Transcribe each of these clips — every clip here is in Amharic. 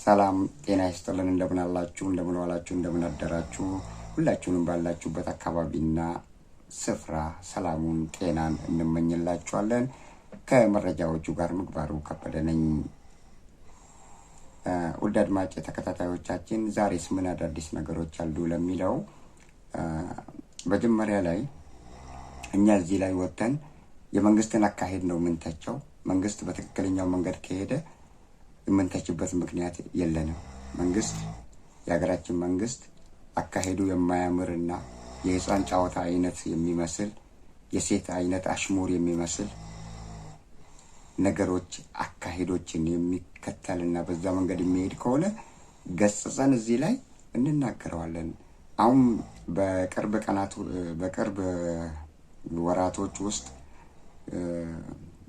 ሰላም ጤና ይስጥልን። እንደምን አላችሁ? እንደምን ዋላችሁ? እንደምን አደራችሁ? ሁላችሁንም ባላችሁበት አካባቢና ስፍራ ሰላሙን ጤናን እንመኝላችኋለን። ከመረጃዎቹ ጋር ምግባሩ ከበደ ነኝ። ውድ አድማጭ ተከታታዮቻችን ዛሬስ ምን አዳዲስ ነገሮች አሉ ለሚለው በመጀመሪያ ላይ እኛ እዚህ ላይ ወጥተን የመንግስትን አካሄድ ነው ምንተቸው። መንግስት በትክክለኛው መንገድ ከሄደ የምንተችበት ምክንያት የለንም። መንግስት የሀገራችን መንግስት አካሄዱ የማያምርና የህፃን ጨዋታ አይነት የሚመስል የሴት አይነት አሽሙር የሚመስል ነገሮች አካሄዶችን የሚከተልና በዛ መንገድ የሚሄድ ከሆነ ገጽጸን እዚህ ላይ እንናገረዋለን። አሁን በቅርብ ወራቶች ውስጥ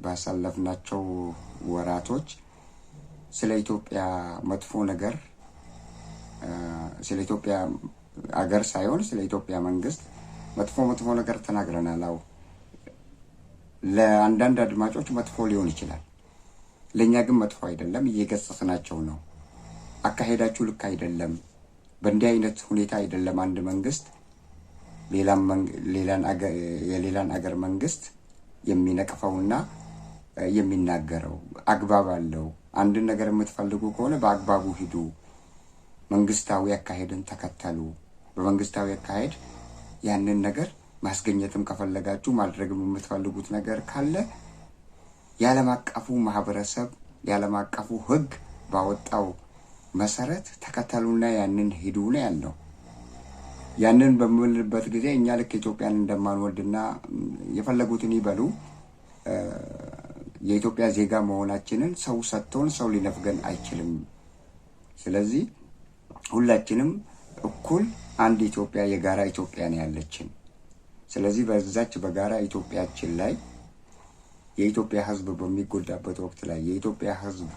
ባሳለፍናቸው ወራቶች ስለ ኢትዮጵያ መጥፎ ነገር ስለ ኢትዮጵያ አገር ሳይሆን ስለ ኢትዮጵያ መንግስት መጥፎ ነገር ተናግረናል። ለአንዳንድ አድማጮች መጥፎ ሊሆን ይችላል፣ ለኛ ግን መጥፎ አይደለም። እየገሰጽናቸው ነው። አካሄዳችሁ ልክ አይደለም፣ በእንዲህ አይነት ሁኔታ አይደለም አንድ መንግስት የሌላን አገር መንግስት የሚነቅፈውና የሚናገረው። አግባብ አለው። አንድ ነገር የምትፈልጉ ከሆነ በአግባቡ ሂዱ፣ መንግስታዊ አካሄድን ተከተሉ። በመንግስታዊ አካሄድ ያንን ነገር ማስገኘትም ከፈለጋችሁ ማድረግም የምትፈልጉት ነገር ካለ የዓለም አቀፉ ማህበረሰብ የዓለም አቀፉ ህግ ባወጣው መሰረት ተከተሉና ያንን ሂዱ ነው ያለው። ያንን በምንልበት ጊዜ እኛ ልክ ኢትዮጵያን እንደማንወድና የፈለጉትን ይበሉ የኢትዮጵያ ዜጋ መሆናችንን ሰው ሰጥቶን ሰው ሊነፍገን አይችልም። ስለዚህ ሁላችንም እኩል አንድ ኢትዮጵያ የጋራ ኢትዮጵያ ነው ያለችን። ስለዚህ በዛች በጋራ ኢትዮጵያችን ላይ የኢትዮጵያ ህዝብ በሚጎዳበት ወቅት ላይ የኢትዮጵያ ህዝብ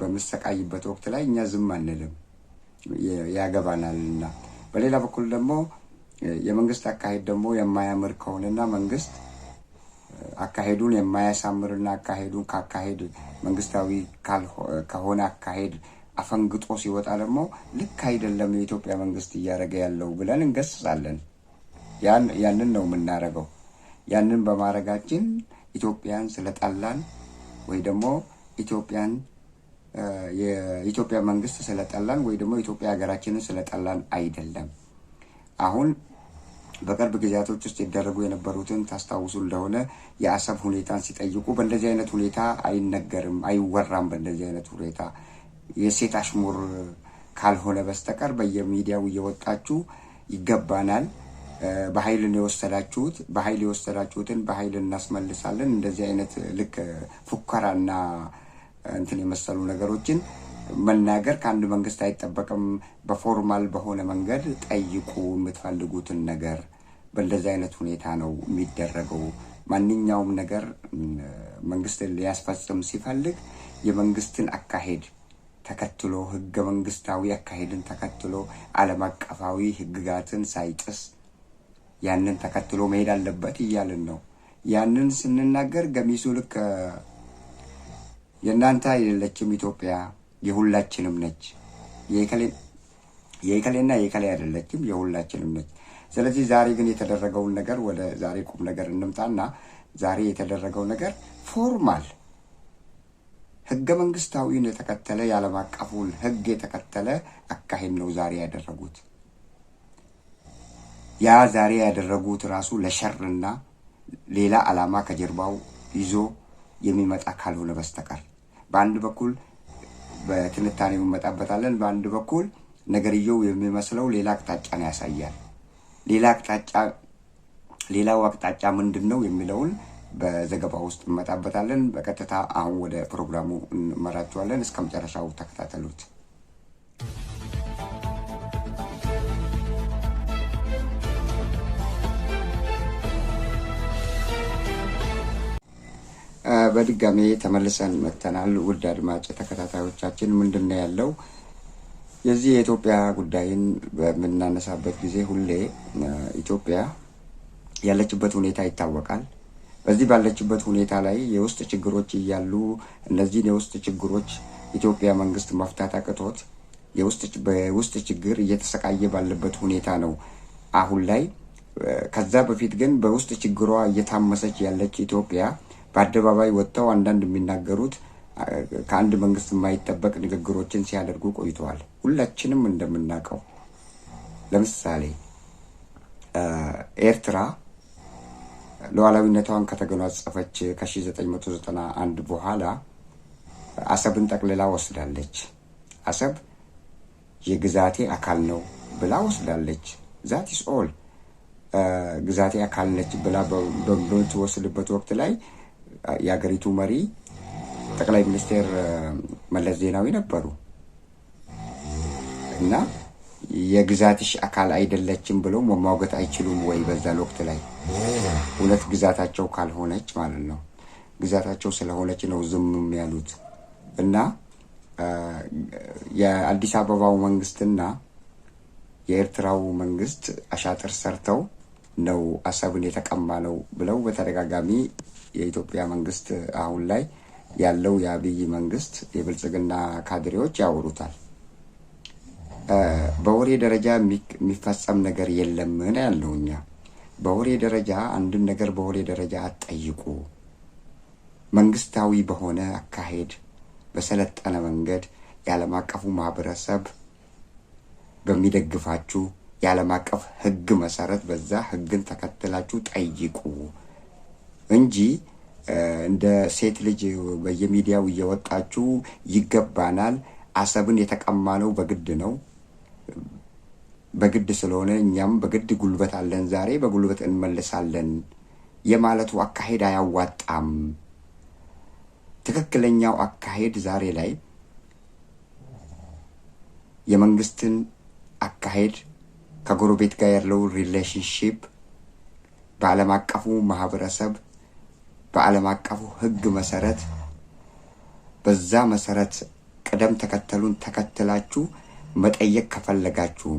በሚሰቃይበት ወቅት ላይ እኛ ዝም አንልም፣ ያገባናልና። በሌላ በኩል ደግሞ የመንግስት አካሄድ ደግሞ የማያምር ከሆነና መንግስት አካሄዱን የማያሳምርና አካሄዱን ካካሄድ መንግስታዊ ከሆነ አካሄድ አፈንግጦ ሲወጣ ደግሞ ልክ አይደለም የኢትዮጵያ መንግስት እያደረገ ያለው ብለን እንገስጻለን። ያንን ነው የምናደርገው። ያንን በማድረጋችን ኢትዮጵያን ስለጠላን ወይ ደግሞ የኢትዮጵያ መንግስት ስለጠላን ወይ ደግሞ ኢትዮጵያ ሀገራችንን ስለጠላን አይደለም። አሁን በቅርብ ጊዜያቶች ውስጥ ይደረጉ የነበሩትን ታስታውሱ እንደሆነ የአሰብ ሁኔታን ሲጠይቁ በእንደዚህ አይነት ሁኔታ አይነገርም፣ አይወራም። በእንደዚህ አይነት ሁኔታ የሴት አሽሙር ካልሆነ በስተቀር በየሚዲያው እየወጣችሁ ይገባናል፣ በኃይል የወሰዳችሁትን በኃይል እናስመልሳለን፣ እንደዚህ አይነት ልክ ፉከራና እንትን የመሰሉ ነገሮችን መናገር ከአንድ መንግስት አይጠበቅም። በፎርማል በሆነ መንገድ ጠይቁ የምትፈልጉትን ነገር። በእንደዚህ አይነት ሁኔታ ነው የሚደረገው። ማንኛውም ነገር መንግስትን ሊያስፈጽም ሲፈልግ የመንግስትን አካሄድ ተከትሎ ህገ መንግስታዊ አካሄድን ተከትሎ ዓለም አቀፋዊ ህግጋትን ሳይጥስ ያንን ተከትሎ መሄድ አለበት እያልን ነው። ያንን ስንናገር ገሚሱ ልክ የእናንተ አይደለችም ኢትዮጵያ የሁላችንም ነች፣ የኢከሌና የኢከሌ አይደለችም፣ የሁላችንም ነች። ስለዚህ ዛሬ ግን የተደረገውን ነገር ወደ ዛሬ ቁም ነገር እንምጣና ዛሬ የተደረገው ነገር ፎርማል ህገ መንግስታዊን የተከተለ የዓለም አቀፉን ህግ የተከተለ አካሄድ ነው ዛሬ ያደረጉት። ያ ዛሬ ያደረጉት ራሱ ለሸርና ሌላ ዓላማ ከጀርባው ይዞ የሚመጣ ካልሆነ በስተቀር በአንድ በኩል በትንታኔው እንመጣበታለን። በአንድ በኩል ነገርየው የሚመስለው ሌላ አቅጣጫን ያሳያል። ሌላው አቅጣጫ ምንድነው የሚለውን በዘገባ ውስጥ እንመጣበታለን። በቀጥታ አሁን ወደ ፕሮግራሙ እንመራችኋለን። እስከ መጨረሻው ተከታተሉት። በድጋሜ ተመልሰን መጥተናል። ውድ አድማጭ ተከታታዮቻችን ምንድነው ያለው የዚህ የኢትዮጵያ ጉዳይን በምናነሳበት ጊዜ ሁሌ ኢትዮጵያ ያለችበት ሁኔታ ይታወቃል። በዚህ ባለችበት ሁኔታ ላይ የውስጥ ችግሮች እያሉ እነዚህን የውስጥ ችግሮች ኢትዮጵያ መንግስት መፍታት አቅቶት በውስጥ ችግር እየተሰቃየ ባለበት ሁኔታ ነው አሁን ላይ። ከዛ በፊት ግን በውስጥ ችግሯ እየታመሰች ያለች ኢትዮጵያ በአደባባይ ወጥተው አንዳንድ የሚናገሩት ከአንድ መንግስት የማይጠበቅ ንግግሮችን ሲያደርጉ ቆይተዋል። ሁላችንም እንደምናውቀው ለምሳሌ ኤርትራ ሉዓላዊነቷን ከተጎናጸፈች ከ1991 በኋላ አሰብን ጠቅልላ ወስዳለች። አሰብ የግዛቴ አካል ነው ብላ ወስዳለች። ዛት ኢስ ኦል። ግዛቴ አካል ነች ብላ በምትወስድበት ወቅት ላይ የሀገሪቱ መሪ ጠቅላይ ሚኒስትር መለስ ዜናዊ ነበሩ እና የግዛትሽ አካል አይደለችም ብለው መሟገት አይችሉም ወይ? በዛ ወቅት ላይ እውነት ግዛታቸው ካልሆነች ማለት ነው። ግዛታቸው ስለሆነች ነው ዝም ያሉት። እና የአዲስ አበባው መንግስትና የኤርትራው መንግስት አሻጥር ሰርተው ነው አሰብን የተቀማ ነው ብለው በተደጋጋሚ የኢትዮጵያ መንግስት አሁን ላይ ያለው የአብይ መንግስት የብልጽግና ካድሬዎች ያወሩታል። በወሬ ደረጃ የሚፈጸም ነገር የለም ነው ያለው። እኛ በወሬ ደረጃ አንድን ነገር በወሬ ደረጃ አትጠይቁ። መንግስታዊ በሆነ አካሄድ በሰለጠነ መንገድ የዓለም አቀፉ ማህበረሰብ በሚደግፋችሁ የዓለም አቀፍ ህግ መሰረት በዛ ህግን ተከትላችሁ ጠይቁ እንጂ እንደ ሴት ልጅ በየሚዲያው እየወጣችሁ ይገባናል፣ አሰብን የተቀማነው በግድ ነው፣ በግድ ስለሆነ እኛም በግድ ጉልበት አለን፣ ዛሬ በጉልበት እንመልሳለን የማለቱ አካሄድ አያዋጣም። ትክክለኛው አካሄድ ዛሬ ላይ የመንግስትን አካሄድ ከጎረቤት ጋር ያለው ሪሌሽንሺፕ በዓለም አቀፉ ማህበረሰብ በዓለም አቀፉ ህግ መሰረት በዛ መሰረት ቅደም ተከተሉን ተከትላችሁ መጠየቅ ከፈለጋችሁ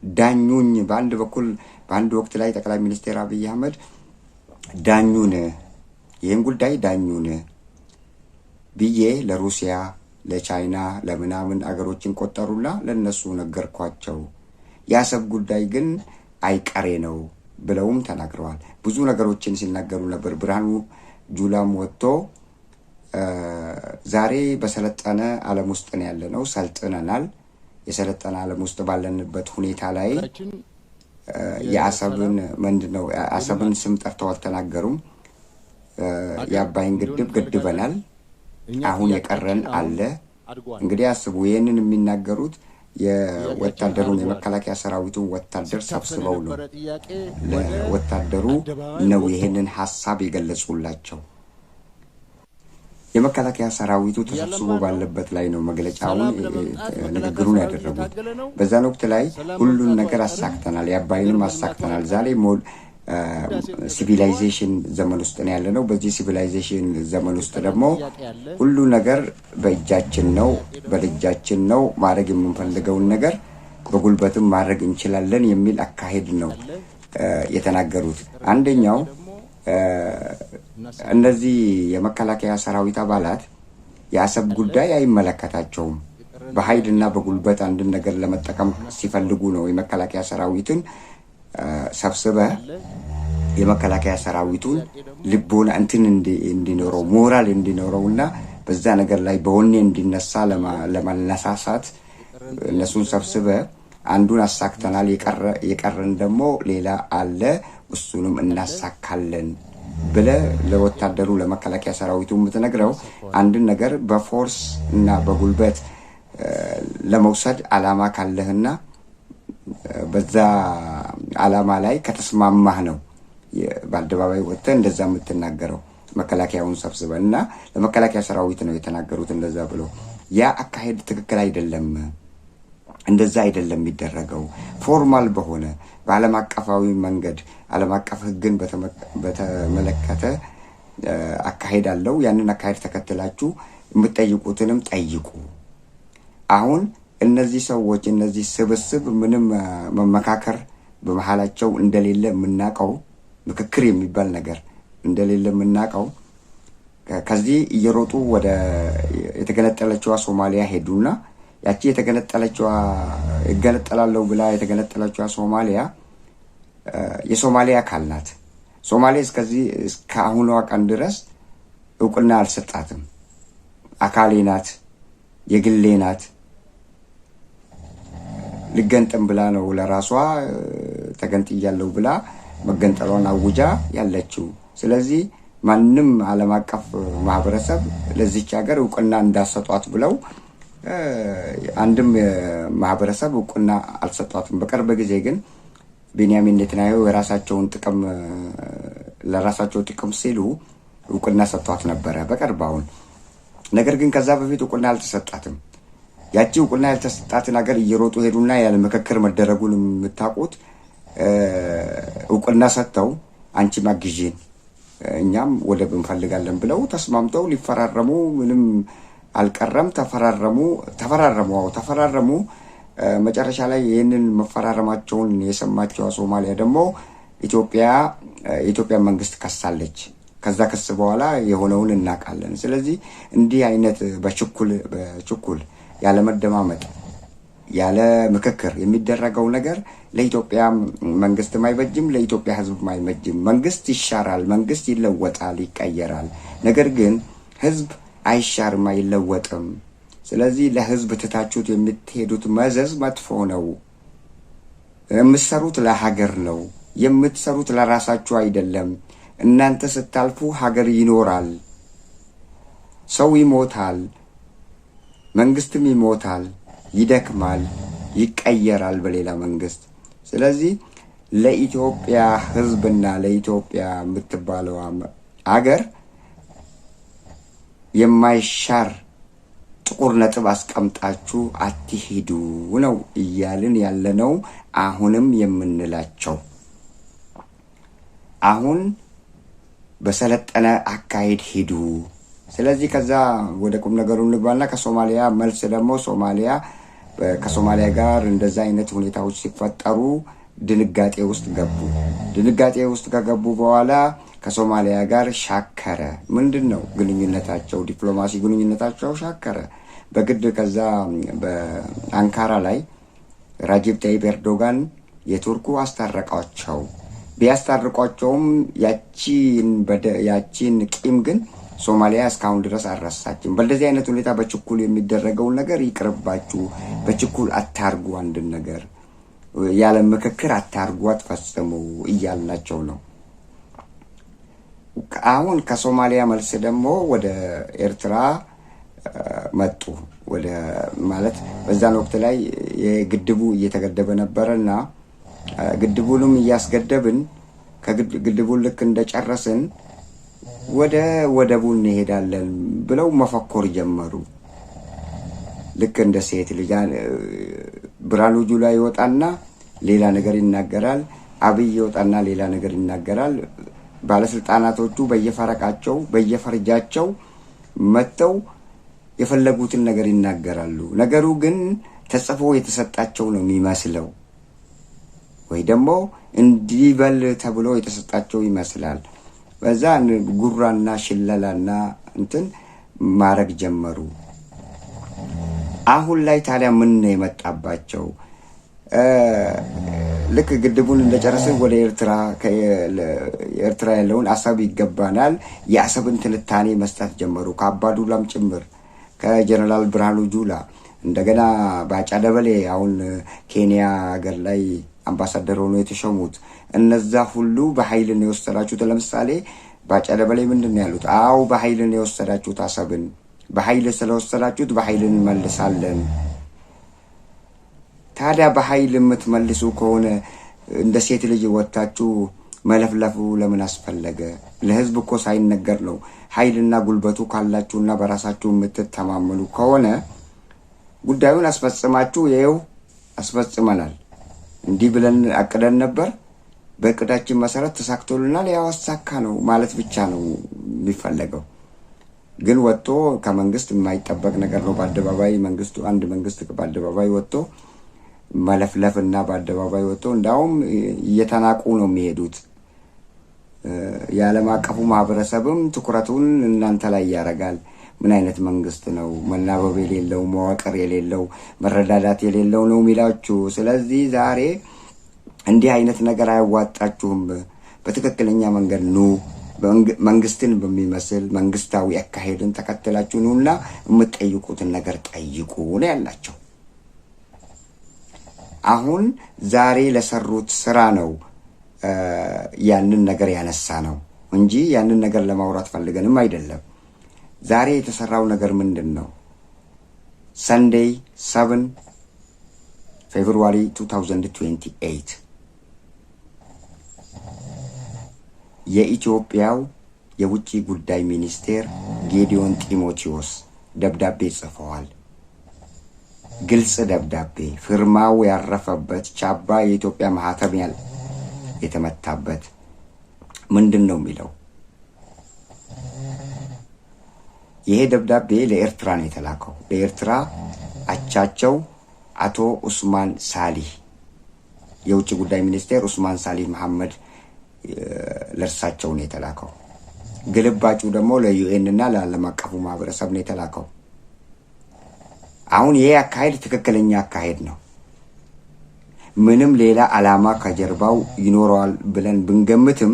ዳኙኝ። በአንድ በኩል በአንድ ወቅት ላይ ጠቅላይ ሚኒስትር አብይ አህመድ ዳኙን፣ ይህን ጉዳይ ዳኙን ብዬ ለሩሲያ፣ ለቻይና፣ ለምናምን አገሮችን ቆጠሩና ለነሱ ነገርኳቸው። የአሰብ ጉዳይ ግን አይቀሬ ነው ብለውም ተናግረዋል። ብዙ ነገሮችን ሲናገሩ ነበር። ብርሃኑ ጁላም ወጥቶ ዛሬ በሰለጠነ ዓለም ውስጥ ነው ያለነው፣ ሰልጥነናል። የሰለጠነ ዓለም ውስጥ ባለንበት ሁኔታ ላይ የአሰብን ምንድነው አሰብን ስም ጠርተው አልተናገሩም። የአባይን ግድብ ገድበናል፣ አሁን የቀረን አለ። እንግዲህ አስቡ፣ ይህንን የሚናገሩት የወታደሩን የመከላከያ ሰራዊቱን ወታደር ሰብስበው ነው። ለወታደሩ ነው ይህንን ሀሳብ የገለጹላቸው። የመከላከያ ሰራዊቱ ተሰብስቦ ባለበት ላይ ነው መግለጫውን ንግግሩን ያደረጉት። በዛን ወቅት ላይ ሁሉን ነገር አሳክተናል፣ የአባይንም አሳክተናል። ዛሬ ሲቪላይዜሽን ዘመን ውስጥ ነው ያለነው። በዚህ ሲቪላይዜሽን ዘመን ውስጥ ደግሞ ሁሉ ነገር በእጃችን ነው፣ በልጃችን ነው። ማድረግ የምንፈልገውን ነገር በጉልበትም ማድረግ እንችላለን የሚል አካሄድ ነው የተናገሩት። አንደኛው እነዚህ የመከላከያ ሰራዊት አባላት የአሰብ ጉዳይ አይመለከታቸውም። በኃይልና በጉልበት አንድን ነገር ለመጠቀም ሲፈልጉ ነው የመከላከያ ሰራዊትን ሰብስበ የመከላከያ ሰራዊቱን ልቦና እንትን እንዲኖረው ሞራል እንዲኖረውና በዛ ነገር ላይ በወኔ እንዲነሳ ለማነሳሳት እነሱን ሰብስበ አንዱን አሳክተናል፣ የቀረን ደግሞ ሌላ አለ፣ እሱንም እናሳካለን ብለ ለወታደሩ ለመከላከያ ሰራዊቱ የምትነግረው አንድን ነገር በፎርስ እና በጉልበት ለመውሰድ አላማ ካለህና በዛ አላማ ላይ ከተስማማህ ነው በአደባባይ ወጥተህ እንደዛ የምትናገረው። መከላከያውን ሰብስበ እና ለመከላከያ ሰራዊት ነው የተናገሩት እንደዛ ብሎ። ያ አካሄድ ትክክል አይደለም። እንደዛ አይደለም የሚደረገው። ፎርማል በሆነ በዓለም አቀፋዊ መንገድ ዓለም አቀፍ ህግን በተመለከተ አካሄድ አለው። ያንን አካሄድ ተከትላችሁ የምትጠይቁትንም ጠይቁ። አሁን እነዚህ ሰዎች እነዚህ ስብስብ ምንም መመካከር በመሃላቸው እንደሌለ የምናውቀው፣ ምክክር የሚባል ነገር እንደሌለ የምናውቀው ከዚህ እየሮጡ ወደ የተገነጠለችዋ ሶማሊያ ሄዱና ያቺ የተገነጠለችዋ ይገነጠላለሁ ብላ የተገነጠለችዋ ሶማሊያ የሶማሊያ አካል ናት። ሶማሊያ እስከ አሁኗ ቀን ድረስ እውቅና አልሰጣትም። አካሌ ናት፣ የግሌ ናት፣ ልገንጥም ብላ ነው ለራሷ ተገንጥያለሁ ብላ መገንጠሏን አውጃ ያለችው። ስለዚህ ማንም ዓለም አቀፍ ማህበረሰብ ለዚች ሀገር እውቅና እንዳሰጧት ብለው አንድም ማህበረሰብ እውቅና አልሰጧትም። በቅርብ ጊዜ ግን ቤንያሚን ኔታንያሁ ለራሳቸው ጥቅም ሲሉ እውቅና ሰጥቷት ነበረ በቅርብ አሁን። ነገር ግን ከዛ በፊት እውቅና አልተሰጣትም። ያቺ እውቅና ያልተሰጣትን ሀገር እየሮጡ ሄዱና ያለ ምክክር መደረጉን የምታውቁት እውቅና ሰጥተው አንቺ ማግዢን እኛም ወደብ እንፈልጋለን ብለው ተስማምተው ሊፈራረሙ ምንም አልቀረም። ተፈራረሙ። መጨረሻ ላይ ይህንን መፈራረማቸውን የሰማችው ሶማሊያ ደግሞ የኢትዮጵያ መንግስት ከሳለች። ከዛ ክስ በኋላ የሆነውን እናውቃለን። ስለዚህ እንዲህ አይነት በችኩል ያለ መደማመጥ ያለ ምክክር የሚደረገው ነገር ለኢትዮጵያ መንግስትም አይበጅም፣ ለኢትዮጵያ ህዝብም አይበጅም። መንግስት ይሻራል፣ መንግስት ይለወጣል፣ ይቀየራል። ነገር ግን ህዝብ አይሻርም፣ አይለወጥም። ስለዚህ ለህዝብ ትታችሁት የምትሄዱት መዘዝ መጥፎ ነው። የምትሰሩት ለሀገር ነው፣ የምትሰሩት ለራሳችሁ አይደለም። እናንተ ስታልፉ ሀገር ይኖራል፣ ሰው ይሞታል፣ መንግስትም ይሞታል፣ ይደክማል፣ ይቀየራል በሌላ መንግስት። ስለዚህ ለኢትዮጵያ ህዝብና ለኢትዮጵያ የምትባለው ሀገር የማይሻር ጥቁር ነጥብ አስቀምጣችሁ አትሂዱ ነው እያልን ያለነው። አሁንም የምንላቸው አሁን በሰለጠነ አካሄድ ሂዱ። ስለዚህ ከዛ ወደ ቁም ነገሩ እንግባና ከሶማሊያ መልስ ደግሞ ከሶማሊያ ጋር እንደዛ አይነት ሁኔታዎች ሲፈጠሩ ድንጋጤ ውስጥ ገቡ። ድንጋጤ ውስጥ ከገቡ በኋላ ከሶማሊያ ጋር ሻከረ። ምንድን ነው ግንኙነታቸው? ዲፕሎማሲ ግንኙነታቸው ሻከረ በግድ። ከዛ በአንካራ ላይ ራጂብ ታይብ ኤርዶጋን የቱርኩ አስታረቋቸው። ቢያስታርቋቸውም ያቺን ቂም ግን ሶማሊያ እስካሁን ድረስ አልረሳችም። በእንደዚህ አይነት ሁኔታ በችኩል የሚደረገውን ነገር ይቅርባችሁ። በችኩል አታርጉ፣ አንድን ነገር ያለ ምክክር አታርጉ፣ አትፈጽሙ እያልናቸው ነው። አሁን ከሶማሊያ መልስ ደግሞ ወደ ኤርትራ መጡ። ማለት በዛን ወቅት ላይ የግድቡ እየተገደበ ነበረና ግድቡንም እያስገደብን ግድቡን ልክ እንደጨረስን ወደ ወደቡ እንሄዳለን ብለው መፈኮር ጀመሩ። ልክ እንደ ሴት ልጅ ብርሃኑ ጁላ ይወጣና ሌላ ነገር ይናገራል፣ አብይ ይወጣና ሌላ ነገር ይናገራል። ባለስልጣናቶቹ በየፈርጃቸው መጥተው የፈለጉትን ነገር ይናገራሉ። ነገሩ ግን ተጽፎ የተሰጣቸው ነው የሚመስለው፣ ወይ ደግሞ እንዲበል ተብሎ የተሰጣቸው ይመስላል። በዛ ጉራና ሽለላና እንትን ማረግ ጀመሩ። አሁን ላይ ታዲያ ምን ነው የመጣባቸው? ልክ ግድቡን እንደጨረስን ወደ ኤርትራ ያለውን አሰብ ይገባናል፣ የአሰብን ትንታኔ መስጠት ጀመሩ። ከአባዱላም ጭምር ከጀነራል ብርሃኑ ጁላ እንደገና ባጫ ደበሌ አሁን ኬንያ ሀገር ላይ አምባሳደር ሆኖ የተሾሙት እነዛ ሁሉ በኃይል ነው የወሰዳችሁት። ለምሳሌ ባጫ ደበሌ ምንድን ነው ያሉት? አው በኃይል ነው የወሰዳችሁት፣ አሰብን በኃይል ስለወሰዳችሁት በኃይል እንመልሳለን። ታዲያ በኃይል የምትመልሱ ከሆነ እንደ ሴት ልጅ ወጣችሁ መለፍለፉ ለምን አስፈለገ? ለህዝብ እኮ ሳይነገር ነው። ኃይልና ጉልበቱ ካላችሁና በራሳችሁ የምትተማመኑ ከሆነ ጉዳዩን አስፈጽማችሁ ይኸው አስፈጽመናል፣ እንዲህ ብለን አቅደን ነበር፣ በእቅዳችን መሰረት ተሳክቶልናል፣ ያው አሳካ ነው ማለት ብቻ ነው የሚፈለገው። ግን ወጥቶ ከመንግስት የማይጠበቅ ነገር ነው። በአደባባይ አንድ መንግስት በአደባባይ ወጥቶ መለፍለፍ እና በአደባባይ ወጥቶ እንዳውም እየተናቁ ነው የሚሄዱት። የዓለም አቀፉ ማህበረሰብም ትኩረቱን እናንተ ላይ ያደርጋል። ምን አይነት መንግስት ነው? መናበብ የሌለው መዋቅር የሌለው መረዳዳት የሌለው ነው የሚላችሁ። ስለዚህ ዛሬ እንዲህ አይነት ነገር አያዋጣችሁም። በትክክለኛ መንገድ ኑ። መንግስትን በሚመስል መንግስታዊ አካሄድን ተከትላችሁ ኑና የምትጠይቁትን ነገር ጠይቁ ነው ያላቸው። አሁን ዛሬ ለሰሩት ስራ ነው ያንን ነገር ያነሳ ነው እንጂ ያንን ነገር ለማውራት ፈልገንም አይደለም። ዛሬ የተሰራው ነገር ምንድን ነው? ሰንዴይ 7 ፌብሩዋሪ 2028 የኢትዮጵያው የውጭ ጉዳይ ሚኒስቴር ጌዲዮን ጢሞቴዎስ ደብዳቤ ጽፈዋል። ግልጽ ደብዳቤ፣ ፍርማው ያረፈበት፣ ቻባ የኢትዮጵያ ማህተም የተመታበት። ምንድን ነው የሚለው? ይሄ ደብዳቤ ለኤርትራ ነው የተላከው። ለኤርትራ አቻቸው አቶ ኡስማን ሳሊህ፣ የውጭ ጉዳይ ሚኒስቴር ኡስማን ሳሊህ መሐመድ ለእርሳቸው ነው የተላከው። ግልባጩ ደግሞ ለዩኤን እና ለዓለም አቀፉ ማህበረሰብ ነው የተላከው። አሁን ይሄ አካሄድ ትክክለኛ አካሄድ ነው። ምንም ሌላ ዓላማ ከጀርባው ይኖረዋል ብለን ብንገምትም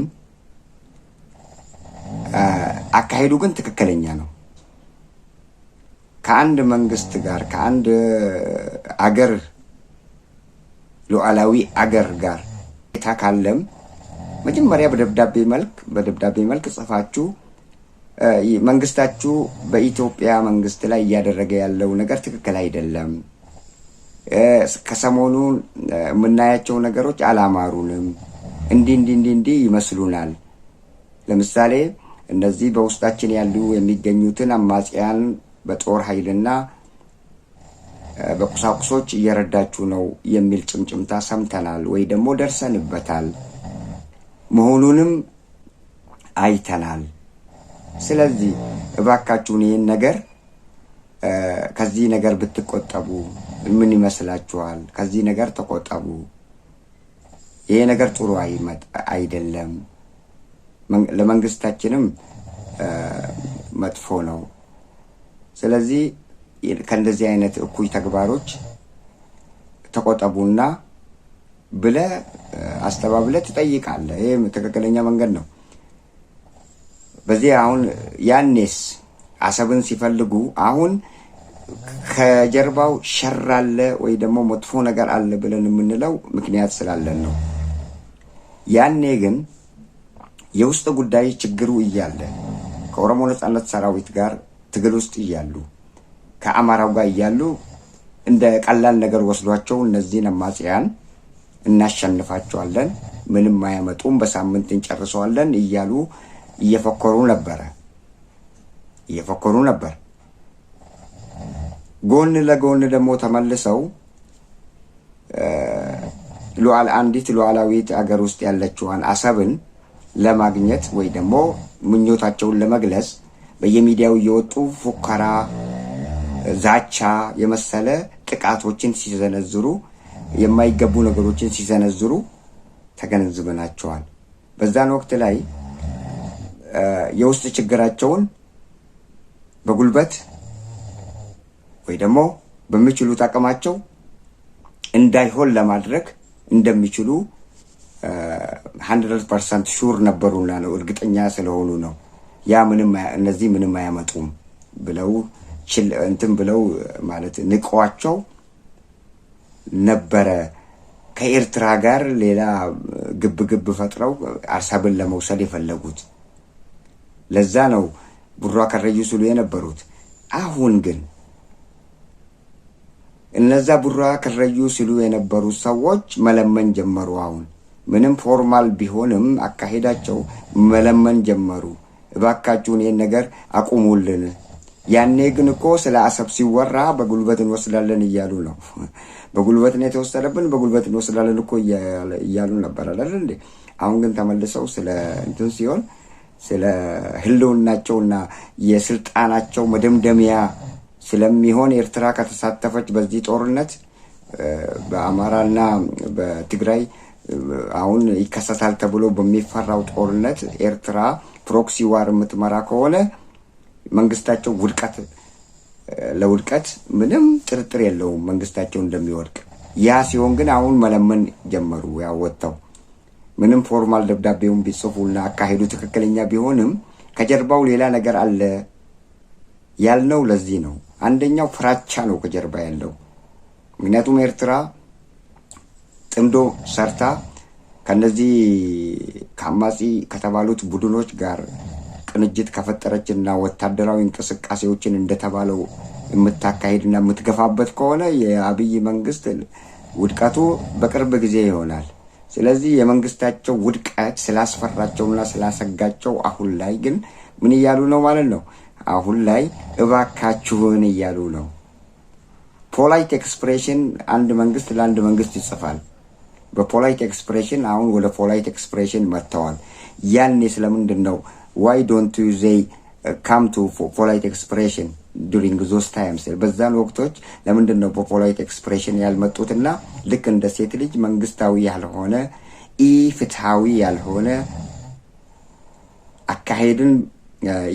አካሄዱ ግን ትክክለኛ ነው። ከአንድ መንግስት ጋር ከአንድ አገር ሉዓላዊ አገር ጋር ካለም መጀመሪያ በደብዳቤ መልክ ጽፋችሁ መንግስታችሁ በኢትዮጵያ መንግስት ላይ እያደረገ ያለው ነገር ትክክል አይደለም፣ ከሰሞኑ የምናያቸው ነገሮች አላማሩንም፣ እንዲህ ይመስሉናል። ለምሳሌ እነዚህ በውስጣችን ያሉ የሚገኙትን አማጽያን በጦር ኃይልና በቁሳቁሶች እየረዳችሁ ነው የሚል ጭምጭምታ ሰምተናል ወይ ደግሞ ደርሰንበታል መሆኑንም አይተናል። ስለዚህ እባካችሁን ይህን ነገር ከዚህ ነገር ብትቆጠቡ ምን ይመስላችኋል? ከዚህ ነገር ተቆጠቡ። ይሄ ነገር ጥሩ አይደለም፣ ለመንግስታችንም መጥፎ ነው። ስለዚህ ከእንደዚህ አይነት እኩይ ተግባሮች ተቆጠቡና ብለህ አስተባብለህ ትጠይቃለህ። ይሄ ትክክለኛ መንገድ ነው። በዚህ አሁን ያኔስ አሰብን ሲፈልጉ አሁን ከጀርባው ሸር አለ ወይ ደግሞ መጥፎ ነገር አለ ብለን የምንለው ምክንያት ስላለን ነው። ያኔ ግን የውስጥ ጉዳይ ችግሩ እያለ ከኦሮሞ ነጻነት ሰራዊት ጋር ትግል ውስጥ እያሉ ከአማራው ጋር እያሉ እንደ ቀላል ነገር ወስዷቸው እነዚህን አማጽያን እናሸንፋቸዋለን፣ ምንም አያመጡም፣ በሳምንት እንጨርሰዋለን እያሉ እየፈከሩ ነበር። ጎን ለጎን ደግሞ ተመልሰው አንዲት ሉዓላዊት አገር ውስጥ ያለችዋን አሰብን ለማግኘት ወይ ደግሞ ምኞታቸውን ለመግለጽ በየሚዲያው እየወጡ ፉከራ፣ ዛቻ የመሰለ ጥቃቶችን ሲዘነዝሩ፣ የማይገቡ ነገሮችን ሲዘነዝሩ ተገንዝበናቸዋል። በዛን ወቅት ላይ የውስጥ ችግራቸውን በጉልበት ወይ ደግሞ በሚችሉት አቅማቸው እንዳይሆን ለማድረግ እንደሚችሉ 100% ሹር ነበሩና ነው፣ እርግጠኛ ስለሆኑ ነው። እነዚህ ምንም አያመጡም ብለው ብለው ማለት ንቀዋቸው ነበረ። ከኤርትራ ጋር ሌላ ግብ ፈጥረው አሰብን ለመውሰድ የፈለጉት። ለዛ ነው ቡራ ከረዩ ሲሉ የነበሩት። አሁን ግን እነዛ ቡራ ከረዩ ሲሉ የነበሩት ሰዎች መለመን ጀመሩ። አሁን ምንም ፎርማል ቢሆንም አካሄዳቸው መለመን ጀመሩ። እባካችሁን ይህን ነገር አቁሙልን። ያኔ ግን እኮ ስለ አሰብ ሲወራ በጉልበት እንወስዳለን እያሉ ነው። በጉልበት ነው የተወሰደብን፣ በጉልበት እንወስዳለን እኮ እያሉ ነበር አይደል እንዴ? አሁን ግን ተመልሰው ስለ እንትን ሲሆን ስለ ህልውናቸውና የስልጣናቸው መደምደሚያ ስለሚሆን ኤርትራ ከተሳተፈች በዚህ ጦርነት በአማራና በትግራይ አሁን ይከሰታል ተብሎ በሚፈራው ጦርነት ኤርትራ ፕሮክሲ ዋር የምትመራ ከሆነ መንግስታቸው ለውድቀት ምንም ጥርጥር የለውም መንግስታቸው እንደሚወድቅ። ያ ሲሆን ግን አሁን መለመን ጀመሩ። ያወጣው ምንም ፎርማል ደብዳቤውን ቢጽፉና አካሄዱ ትክክለኛ ቢሆንም ከጀርባው ሌላ ነገር አለ ያልነው ለዚህ ነው። አንደኛው ፍራቻ ነው ከጀርባ ያለው። ምክንያቱም ኤርትራ ጥምዶ ሰርታ ከነዚህ ከአማጺ ከተባሉት ቡድኖች ጋር ቅንጅት ከፈጠረችና ወታደራዊ እንቅስቃሴዎችን እንደተባለው የምታካሂድና የምትገፋበት ከሆነ የአብይ መንግስት ውድቀቱ በቅርብ ጊዜ ይሆናል። ስለዚህ የመንግስታቸው ውድቀት ስላስፈራቸውና ስላሰጋቸው አሁን ላይ ግን ምን እያሉ ነው ማለት ነው? አሁን ላይ እባካችሁን እያሉ ነው። ፖላይት ኤክስፕሬሽን አንድ መንግስት ለአንድ መንግስት ይጽፋል። በፖላይት ኤክስፕሬሽን አሁን ወደ ፖላይት ኤክስፕሬሽን መጥተዋል። ያኔ ስለምንድን ነው why don't you they come to polite expression during those times? በዛን ወቅቶች ለምንድን ነው በፖላይት ኤክስፕሬሽን ያልመጡትና ልክ እንደ ሴት ልጅ መንግስታዊ ያልሆነ ኢፍትሃዊ ያልሆነ አካሄድን